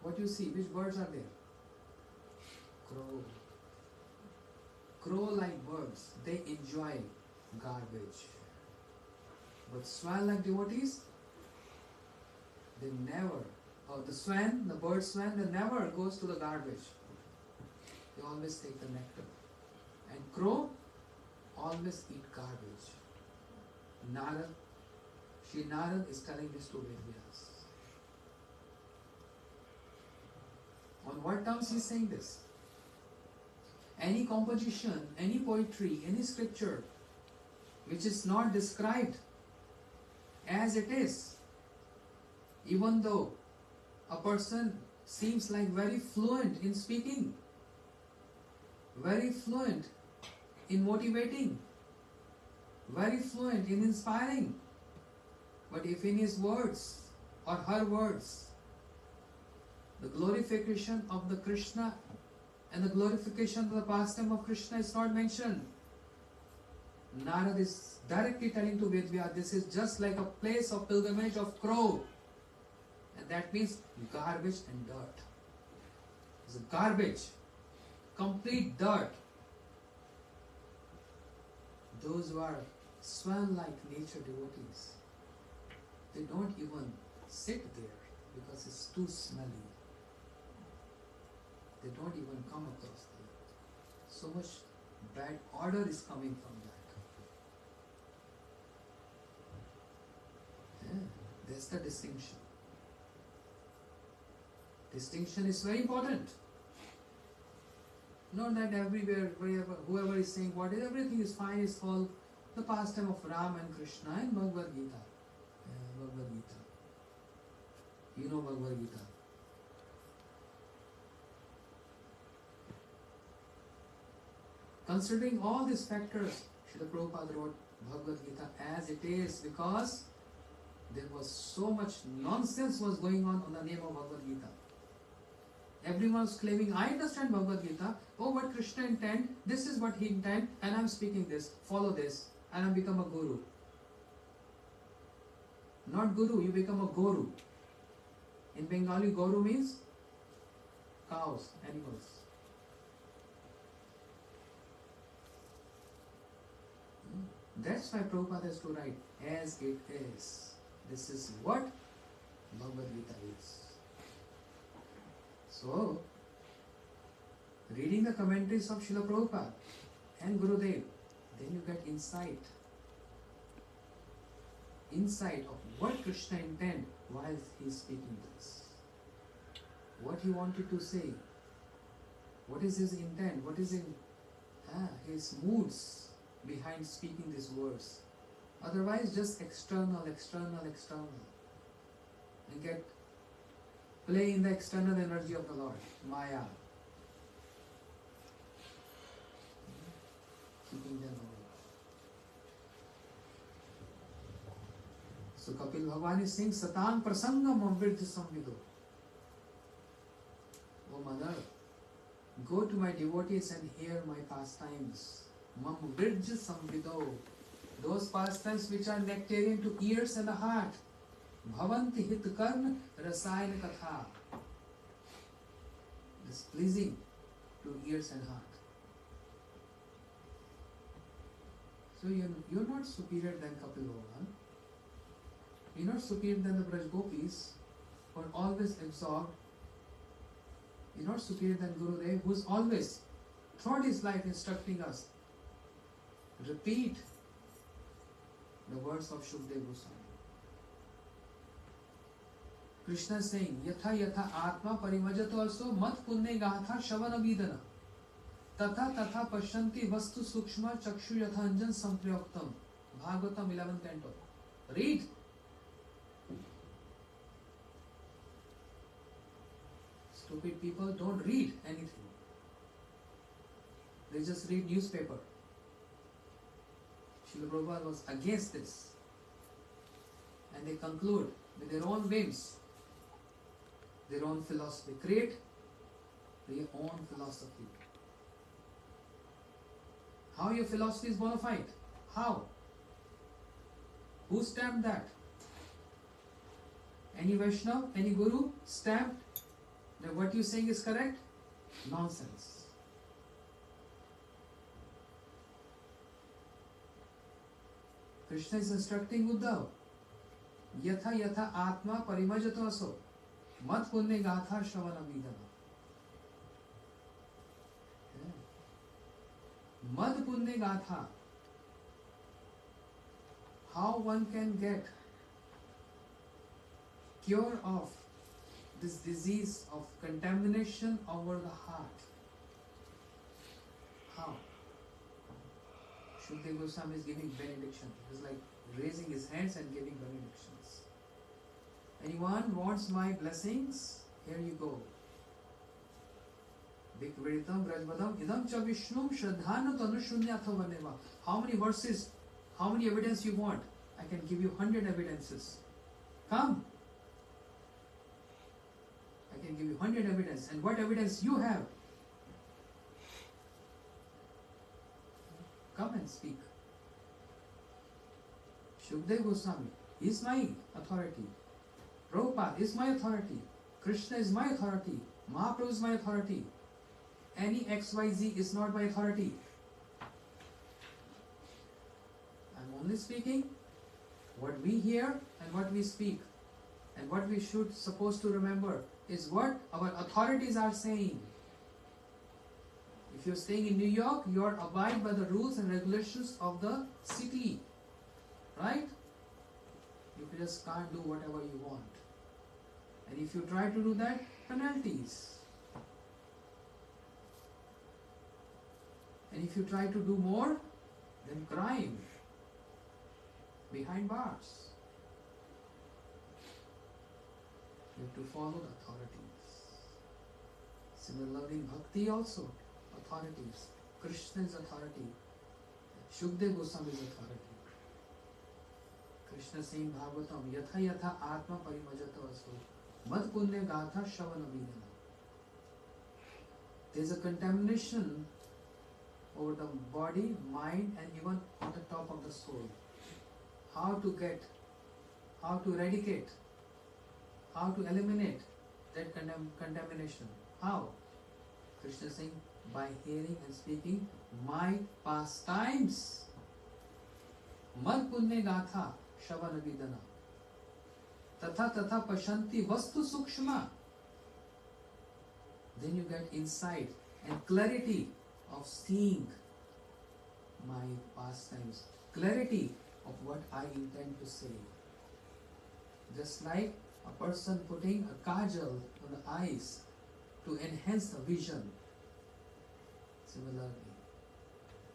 Speaker 2: what you see? Which birds are there? Crow. Crow-like birds, they enjoy garbage. But swan-like devotees, they never. The swan, the bird swan, they never goes to the garbage. They always take the nectar. And crow always eat garbage. Narad, Shri Narad is telling this to Vedyas. On what terms he is saying this? any composition, any poetry, any scripture which is not described as it is, even though a person seems like very fluent in speaking, very fluent in motivating, very fluent in inspiring, but if in his words or her words the glorification of the Krishna and the glorification of the pastime of Krishna is not mentioned, Narad is directly telling to Vedvyas, this is just like a place of pilgrimage of crow. And that means garbage and dirt. It's a garbage, complete dirt. Those who are swan-like nature devotees, they don't even sit there because it's too smelly. They don't even come across there. So much bad odor is coming from that. Yeah, that's the distinction. Distinction is very important. Not that everywhere, wherever, whoever is saying what is everything is fine is called the pastime of Ram and Krishna in Bhagavad Gita. Bhagavad Gita. You know Bhagavad Gita. Considering all these factors, Srila Prabhupada wrote Bhagavad Gita as it is because there was so much nonsense was going on the name of Bhagavad Gita. Everyone was claiming, I understand Bhagavad Gita, oh what Krishna intend, this is what he intend, and I am speaking this, follow this, and I become a guru. Not guru, you become a guru. In Bengali, guru means cows, animals. That's why Prabhupada has to write, as it is. This is what Bhagavad Gita is. So, reading the commentaries of Srila Prabhupada and Gurudev, then you get insight. Insight of what Krishna intended while he is speaking this. What he wanted to say. What is his intent? What is in his moods behind speaking these words. Otherwise, just external. And play in the external energy of the Lord, Maya. Keeping them away. So Kapil Bhagwan is saying, Satang prasangam amvirja samvido. Oh mother, go to my devotees and hear my pastimes. Mam virja samvido. Those pastimes which are nectarian to ears and the heart. Bhavanti hit karna rasayana katha. It's pleasing to ears and heart. So you're not superior than Kapil Bhagwan. You're not superior than the Braj Gopis who are always absorbed. You're not superior than Gurudev who is always throughout his life instructing us. Repeat the words of Shukdev Goswami. Krishna is saying, Yatha yatha atma parimajato also mat punne gatha shavana vidana. Tatha tatha pashanti vastu sukshma chakshu yathanjan samprayoktam. Bhagavatam 11th canto. Read. Stupid people don't read anything. They just read newspaper. Srila Prabhupada was against this. And they conclude with their own whims, their own philosophy. Create their own philosophy. How your philosophy is bona fide? How? Who stamped that? Any Vaishnava, any Guru stamped that what you are saying is correct? Nonsense. Krishna is instructing Uddhav. Yatha yatha atma parimajato aso. Mat punne gatha shravana vidana. Mad punne gatha. How one can get cure of this disease of contamination over the heart. How? Shukdev Goswami is giving benediction. It's like raising his hands and giving benedictions. Anyone wants my blessings? Here you go. Vikvritam Brajvadam Idam Cha Vishnum Shraddhanu Tanushunyatha Vaneva. How many verses, how many evidence you want? I can give you 100 evidences. Come. I can give you 100 evidence. And what evidence you have? Come and speak. Shukdev Goswami is my authority. Prabhupada is my authority. Krishna is my authority. Mahaprabhu is my authority. Any XYZ is not my authority. I'm only speaking what we hear and what we speak. And what we should supposed to remember is what our authorities are saying. If you're staying in New York, you're abide by the rules and regulations of the city. Right? You just can't do whatever you want. And if you try to do that, penalties. And if you try to do more, then crime. Behind bars. You have to follow the authorities. Similarly, bhakti also, authorities. Krishna is authority. Shukdev Goswami is authority. Krishna saying Bhagavatam, Yatha Yatha Atma Parimajata Vasu, Mad Punya Gatha Shavana Vidana. There is a contamination over the body, mind, and even on the top of the soul. How to eradicate, how to eliminate that contamination. How? Krishna saying, by hearing and speaking my pastimes. Mad Punya Gatha Shavana Vidana. Tatha Tatha Pashanti Vastu Sukshma. Then you get insight and clarity of seeing my pastimes. Clarity of what I intend to say. Just like a person putting a kajal on the eyes to enhance the vision. Similarly,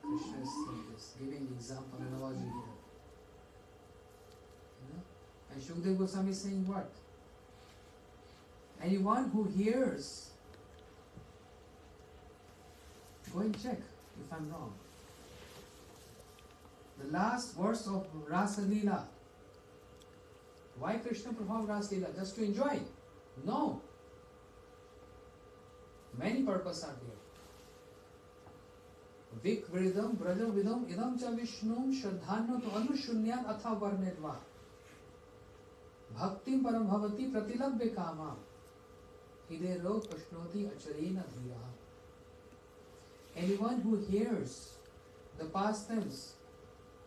Speaker 2: Krishna is saying this, giving example, analogy here. And Shukdev Goswami is saying what? Anyone who hears, go and check if I'm wrong. The last verse of Rasa Leela. Why Krishna performed Rasa Leela? Just to enjoy? No. Many purposes are there. Vik Vridam Brajam Vidam Idam Cha Vishnum Shraddhanu to Anushunyat Atha Varnedva Bhakti Param Bhavati Pratilabhya Kama Hidero Krishnoti Acharena Dhira. Anyone who hears the pastimes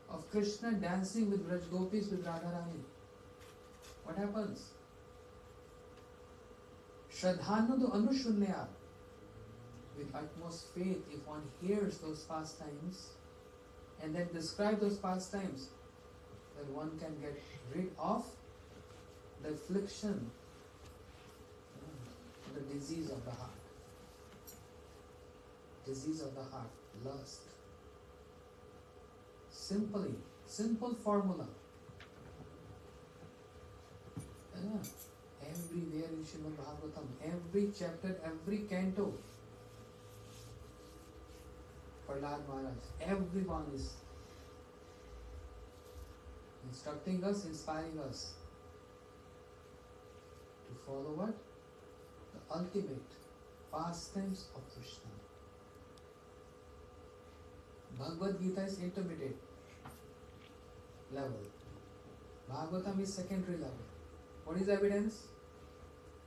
Speaker 2: of Krishna dancing with Braj Gopis with Radharani, what happens? Shraddhanu to Anushunyat. With utmost faith, if one hears those pastimes and then describe those pastimes, then one can get rid of the affliction, the disease of the heart. Disease of the heart, lust. Simple formula. Everywhere in Srimad Bhagavatam, every chapter, every canto, Prahlad Maharaj, everyone is instructing us, inspiring us to follow what? The ultimate pastimes of Krishna. Bhagavad Gita is intermediate level. Bhagavatam is secondary level. What is evidence?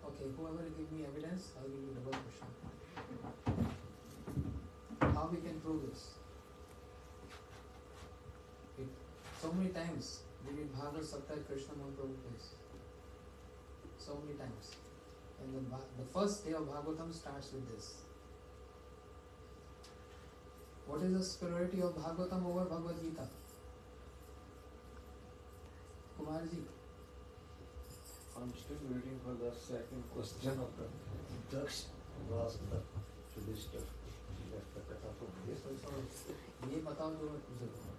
Speaker 2: Okay, whoever give me evidence, I'll give you double question. How we can prove this? So many times we read Bhagavad Saptai Krishna Mahaprabhu place. So many times. And the first day of Bhagavatam starts with this. What is the superiority of Bhagavatam over Bhagavad Gita? Kumarji.
Speaker 3: I'm still waiting for the second question of the Daksh who asked to this stuff.
Speaker 2: ये बताओ जो मैं पूछ रहा हूँ.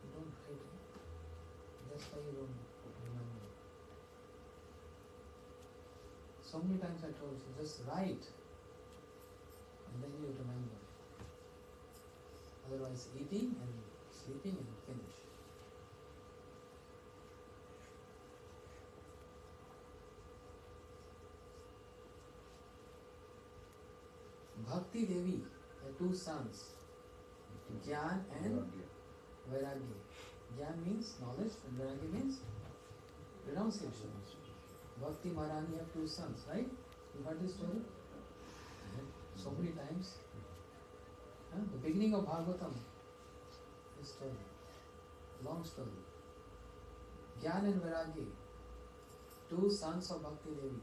Speaker 2: You don't write it. That's why you don't remember. So many times I told you, just write and then you remember. Otherwise, eating and sleeping and finish. Bhakti Devi, the two sons, Gyan and Vairagya. Gyan means knowledge and Vairagya means renunciation. Bhakti Maharani have two sons, right? You heard this story? So many times. The beginning of Bhagavatam, this story, long story. Gyan and Vairagya, two sons of Bhakti Devi.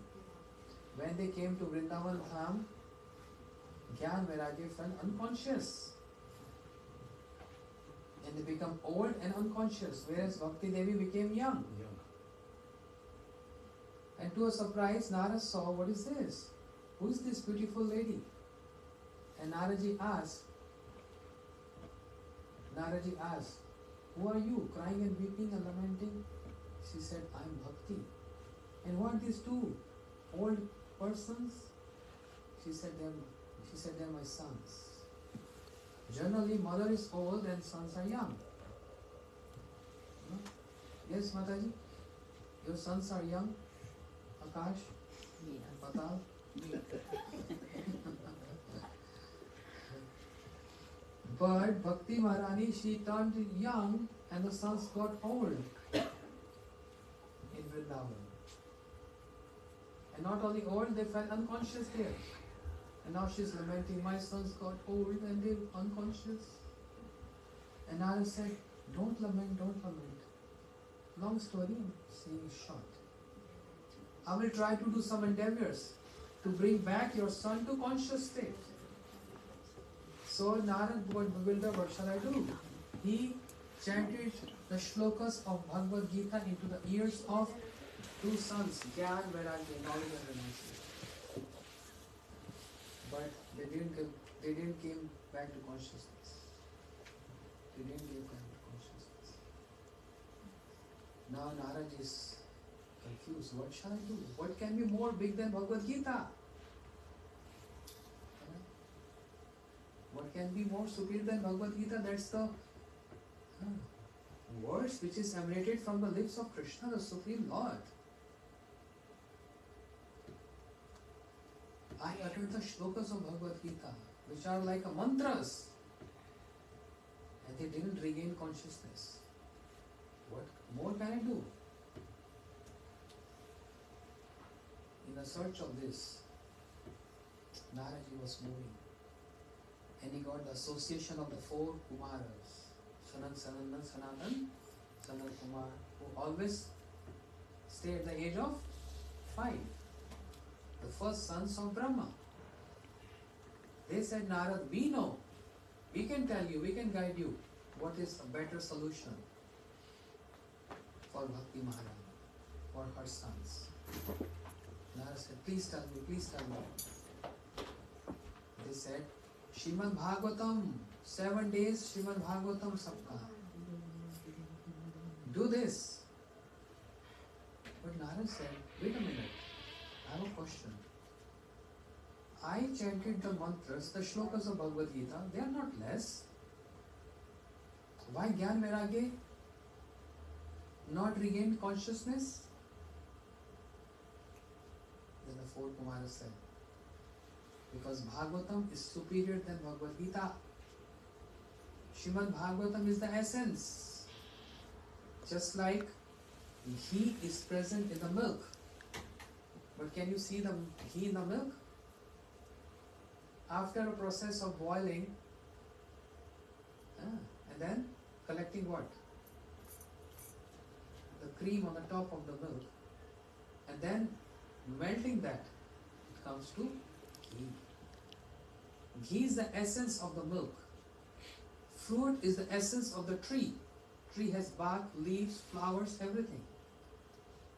Speaker 2: When they came to Vrindavan Dham, Gyan Vairagya fell unconscious. And they become old and unconscious, whereas Bhakti Devi became young. And to a surprise, Narad saw, what is this? Who is this beautiful lady? And Naradji asked, who are you, crying and weeping and lamenting? She said, I am Bhakti. And who are these two old persons? She said, they are my sons. Generally, mother is old and sons are young. No? Yes, Mataji? Your sons are young? Akash? Patal? But Bhakti Maharani, she turned young and the sons got old in Vrindavan. And not only old, they fell unconscious there. And now she's lamenting, my sons got old and they're unconscious. And Narad said, don't lament, don't lament. Long story, I'm saying it short. I will try to do some endeavors to bring back your son to conscious state. So Narad got bewildered, what shall I do? He chanted the shlokas of Bhagavad Gita into the ears of two sons, Gyan, Vairagya, knowledge and renunciation. But they didn't came back to consciousness. They didn't get back to consciousness. Now Narad is confused. What shall I do? What can be more big than Bhagavad Gita? What can be more superior than Bhagavad Gita? That's the words which is emanated from the lips of Krishna, the Supreme Lord. I uttered the shlokas of Bhagavad Gita, which are like a mantras, and they didn't regain consciousness. What more can I do? In the search of this, Naradji was moving, and he got the association of the four Kumaras, Sanatan, Sanat Kumar, who always stay at the age of 5. The first sons of Brahma. They said, Narad, we know, we can tell you, we can guide you what is a better solution for Bhakti Maharani, for her sons. Narad said, please tell me, please tell me. They said, Srimad Bhagavatam, 7 days Srimad Bhagavatam Saptah. Do this. But Narad said, wait a minute. I have a question. I chanted the mantras, the shlokas of Bhagavad Gita, they are not less. Why Gyan Vairagya not regained consciousness? Then the four Kumaras said, because Bhagavatam is superior than Bhagavad Gita. Srimad Bhagavatam is the essence. Just like ghee is present in the milk. But can you see the ghee in the milk? After a process of boiling, and then collecting what? The cream on the top of the milk, and then melting that, it comes to ghee. Ghee is the essence of the milk. Fruit is the essence of the tree. Tree has bark, leaves, flowers, everything.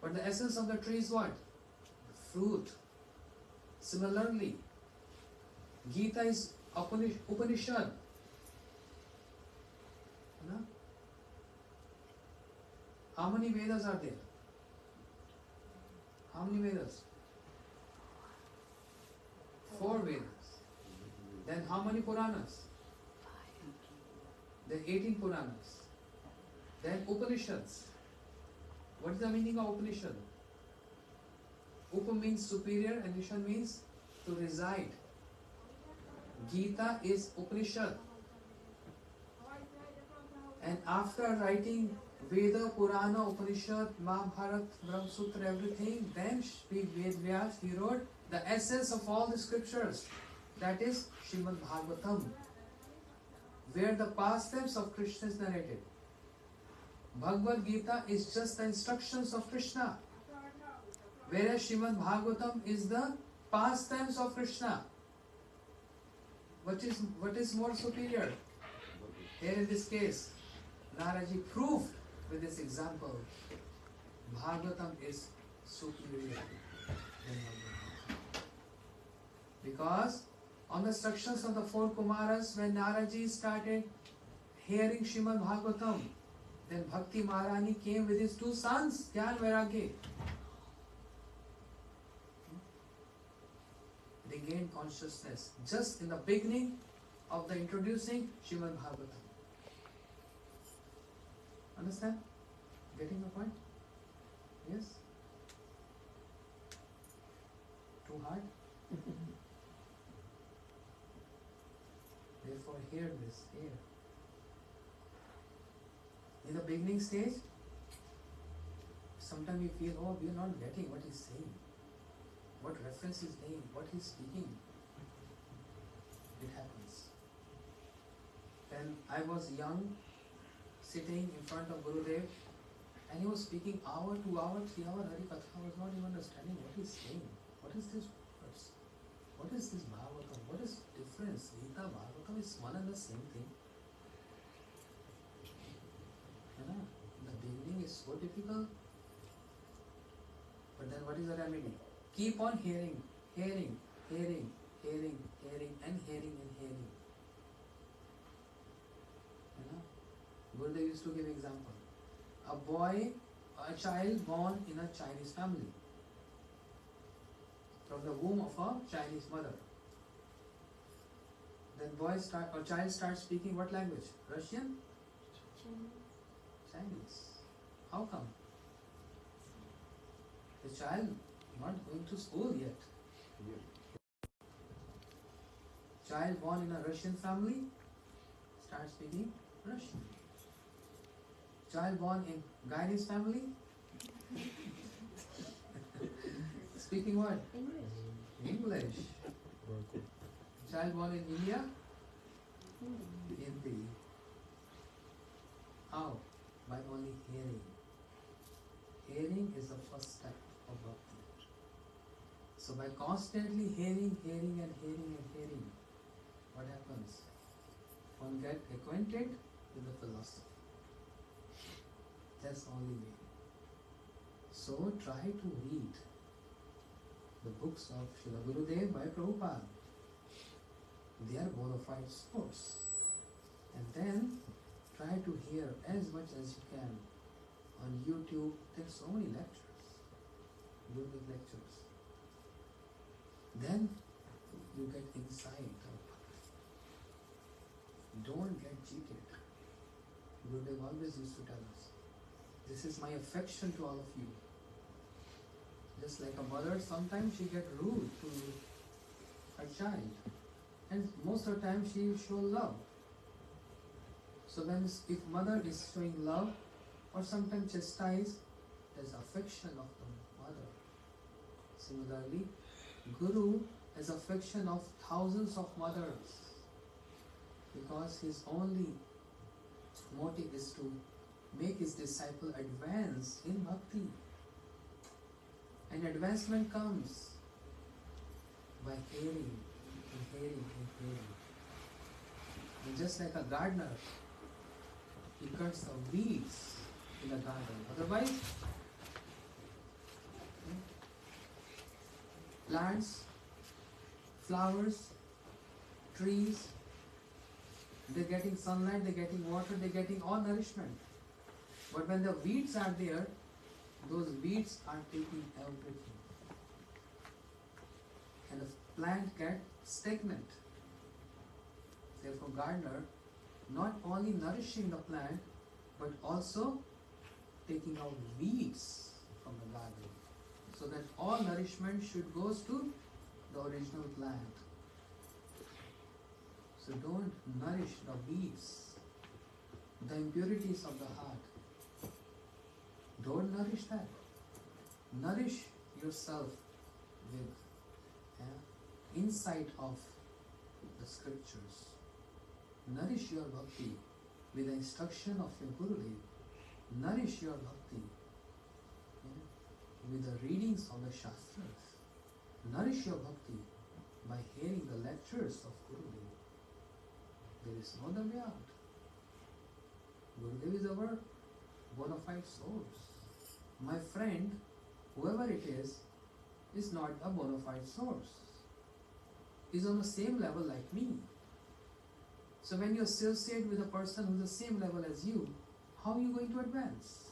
Speaker 2: But the essence of the tree is what? fruit. Similarly, Gita is Upanishad. You know? How many Vedas are there? How many Vedas? 4 Vedas. Then how many Puranas? Then 18 Puranas. Then Upanishads. What is the meaning of Upanishad? Upa means superior and Nishad means to reside. Gita is Upanishad. And after writing Veda, Purana, Upanishad, Mahabharata, Brahma Sutra, everything, then Ved Vyas, he wrote the essence of all the scriptures. That is Srimad Bhagavatam, where the pastimes of Krishna is narrated. Bhagavad Gita is just the instructions of Krishna, whereas Srimad Bhagavatam is the pastimes of Krishna. What is more superior? Here in this case, Naraji proved with this example, Bhagavatam is superior than Bhagavad. Because on the instructions of the 4 Kumaras, when Naraji started hearing Srimad Bhagavatam, then Bhakti Maharani came with his 2 sons, Gyan Vairagya. They gained consciousness just in the beginning of the introducing Srimad Bhagavatam. Understand? Getting the point? Yes? Too hard? Therefore, hear this, hear. In the beginning stage, sometimes you feel, oh, we are not getting what he's saying, what reference he's saying, what he's speaking. It happens. When I was young, sitting in front of Gurudev, and he was speaking hour, 2 hour, 3 hour Hari Katha, I was not even understanding what he's saying. What is this verse? What is this Bhagavatam? What is difference? Gita, Bhagavatam is one and the same thing. You know, the beginning is so difficult. But then what is the remedy? Keep on hearing, hearing, hearing, hearing, hearing, and hearing and hearing. You know? Gurudev used to give example. A child born in a Chinese family, from the womb of a Chinese mother. Then child starts speaking what language? Russian? Chinese. How come? The child not going to school yet. Child born in a Russian family starts speaking Russian. Child born in Guyanese family speaking what? English. Child born in India? Hindi. How? By only hearing. Hearing is the first step of bhakti. So by constantly hearing, what happens? One gets acquainted with the philosophy. That's the only way. So try to read the books of Srila Gurudev by Prabhupada. They are bona fide source. And then try to hear as much as you can on YouTube. There's so many lectures, YouTube lectures. Then you get insight of bhakti. Don't get cheated. Gurudev always used to tell us, this is my affection to all of you. Just like a mother, sometimes she gets rude to her child. And most of the time she show love. So when if mother is showing love or sometimes chastise, there's affection of the mother. Similarly, Guru has affection of thousands of mothers because his only motive is to make his disciple advance in bhakti. And advancement comes by hearing and hearing and hearing. And just like a gardener, he cuts the weeds in the garden. Otherwise, plants, flowers, trees, they're getting sunlight, they're getting water, they're getting all nourishment. But when the weeds are there, those weeds are taking everything. And the plant gets stagnant. Therefore, gardener not only nourishing the plant, but also taking out weeds from the garden, so that all nourishment should goes to the original plant. So don't nourish the weeds, the impurities of the heart. Don't nourish that. Nourish yourself with insight of the scriptures. Nourish your bhakti with the instruction of your Gurudev. Nourish your bhakti with the readings of the Shastras. Nourish your bhakti by hearing the lectures of Gurudev. There is no other way out. Gurudev is our bona fide source. My friend, whoever it is not a bona fide source. Is on the same level like me. So when you associate with a person who's the same level as you, how are you going to advance?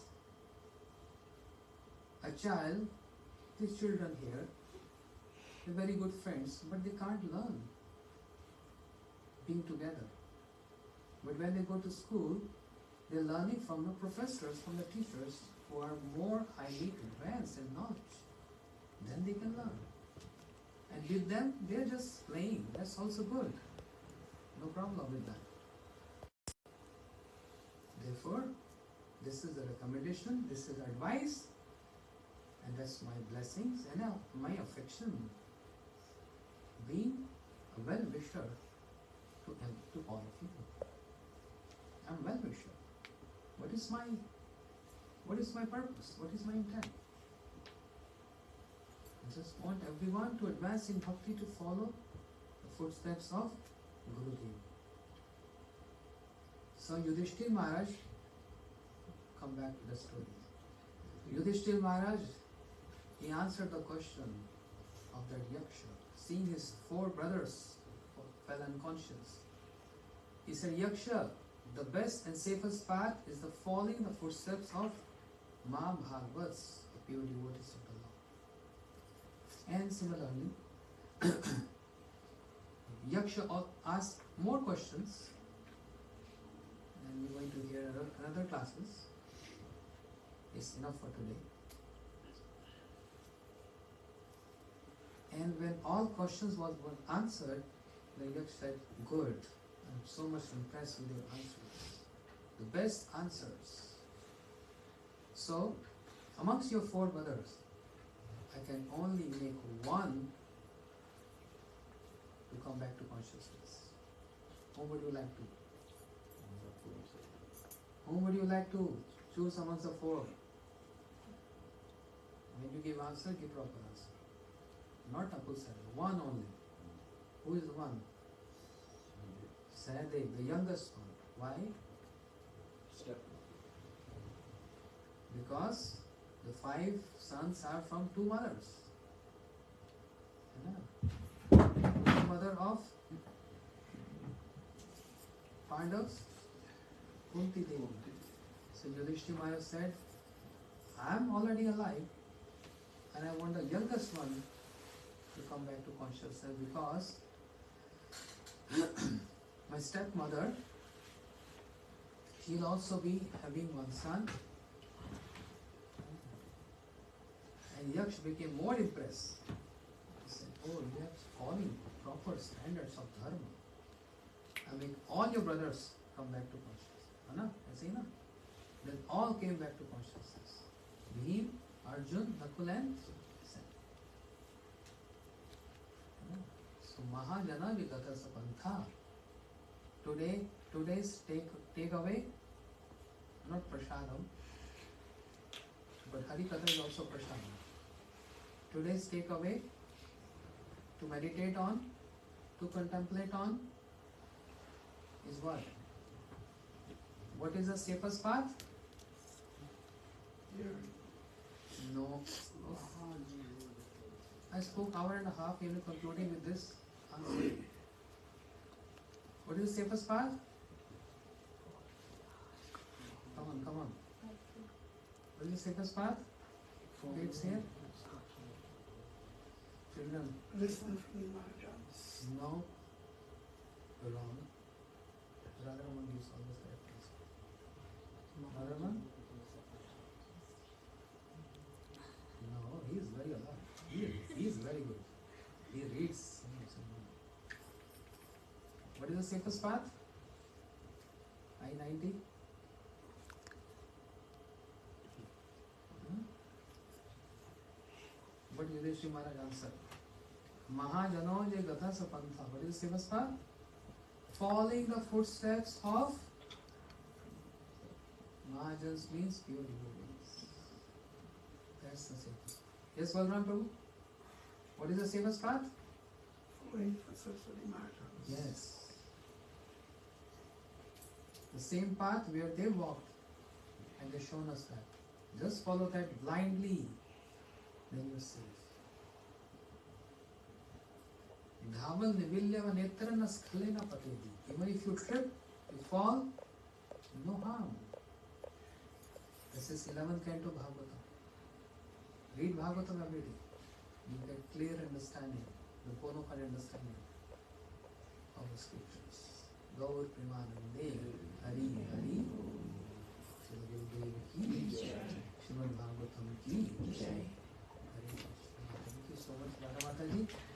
Speaker 2: A child, these children here, they're very good friends, but they can't learn being together. But when they go to school, they're learning from the professors, from the teachers who are more highly advanced in knowledge. Then they can learn. And with them, they're just playing. That's also good. No problem with that. Therefore, this is the recommendation, this is advice, and that's my blessings and my affection. Being a well-wisher to all of you. I'm well-wisher. What is my purpose? What is my intent? I just want everyone to advance in bhakti, to follow the footsteps of Gurudev. So Yudhishthir Maharaj, come back to the story. Yudhishthir Maharaj, he answered the question of that Yaksha, seeing his 4 brothers fell unconscious. He said, Yaksha, the best and safest path is the following the footsteps of Mahabhagavats, the pure devotees of the Lord. And similarly, Yaksha asked more questions, and we're going to hear another classes. It's enough for today. And when all questions were answered, the Yaksha said, good, I'm so much impressed with your answers. The best answers. So, amongst your 4 brothers, I can only make one to come back to consciousness. Whom would you like to? Whom would you like to choose amongst the 4? When you give answer, give proper answer. Not Nakul Sahadev, one only. Who is the one? Sahadev, the youngest one. Why? Because the 5 sons are from 2 mothers. The mother of Pandavas, Kunti Devi. So Yudhishthira Maharaj said, I am already alive and I want the youngest one to come back to consciousness, because my stepmother, she'll also be having one son. And Yaksh became more impressed. He said, oh, you are following proper standards of dharma. I make all your brothers come back to consciousness. Anna? Then all came back to consciousness. Bhim, Arjun, Nakul and Sen. So Mahajana Vigata Sapantha. Today's take away, not prasadam, but Harikatha is also prasadam. Today's takeaway, to meditate on, to contemplate on, is what? What is the safest path? No. I I spoke hour and a half, even concluding with this answer. What is the safest path? Come on. What is the safest path? It's here. Children,
Speaker 5: Listen from the Mahajans.
Speaker 2: no, wrong. Radharaman gives all the correct answer. Radharaman? No, he is very alert. He is very good. He reads. What is the safest path? I-90? What did Yudhishthira Maharaj answer? Mahajano je gatha sapantha. What is the safest path? Following the footsteps of Mahajans means pure devotees. That's the safest. Yes, Balram Prabhu? What is the safest path?
Speaker 5: Following footsteps of the Mahajans.
Speaker 2: Yes. The same path where they walked, and they shown us that. Just follow that blindly, then you are safe. Dhaval nivilyava netrana sklena patedi. Even if you trip, you fall, no harm. This is 11th canto Bhagavatam. Read Bhagavatam every day. You get clear understanding, the bona fide understanding of the scriptures. Gaur Premanande, Hari Hari, Srila Gurudev ki, Srimad Bhagavatam ki, Hare Krishna. Thank you so much, Radha Mataji.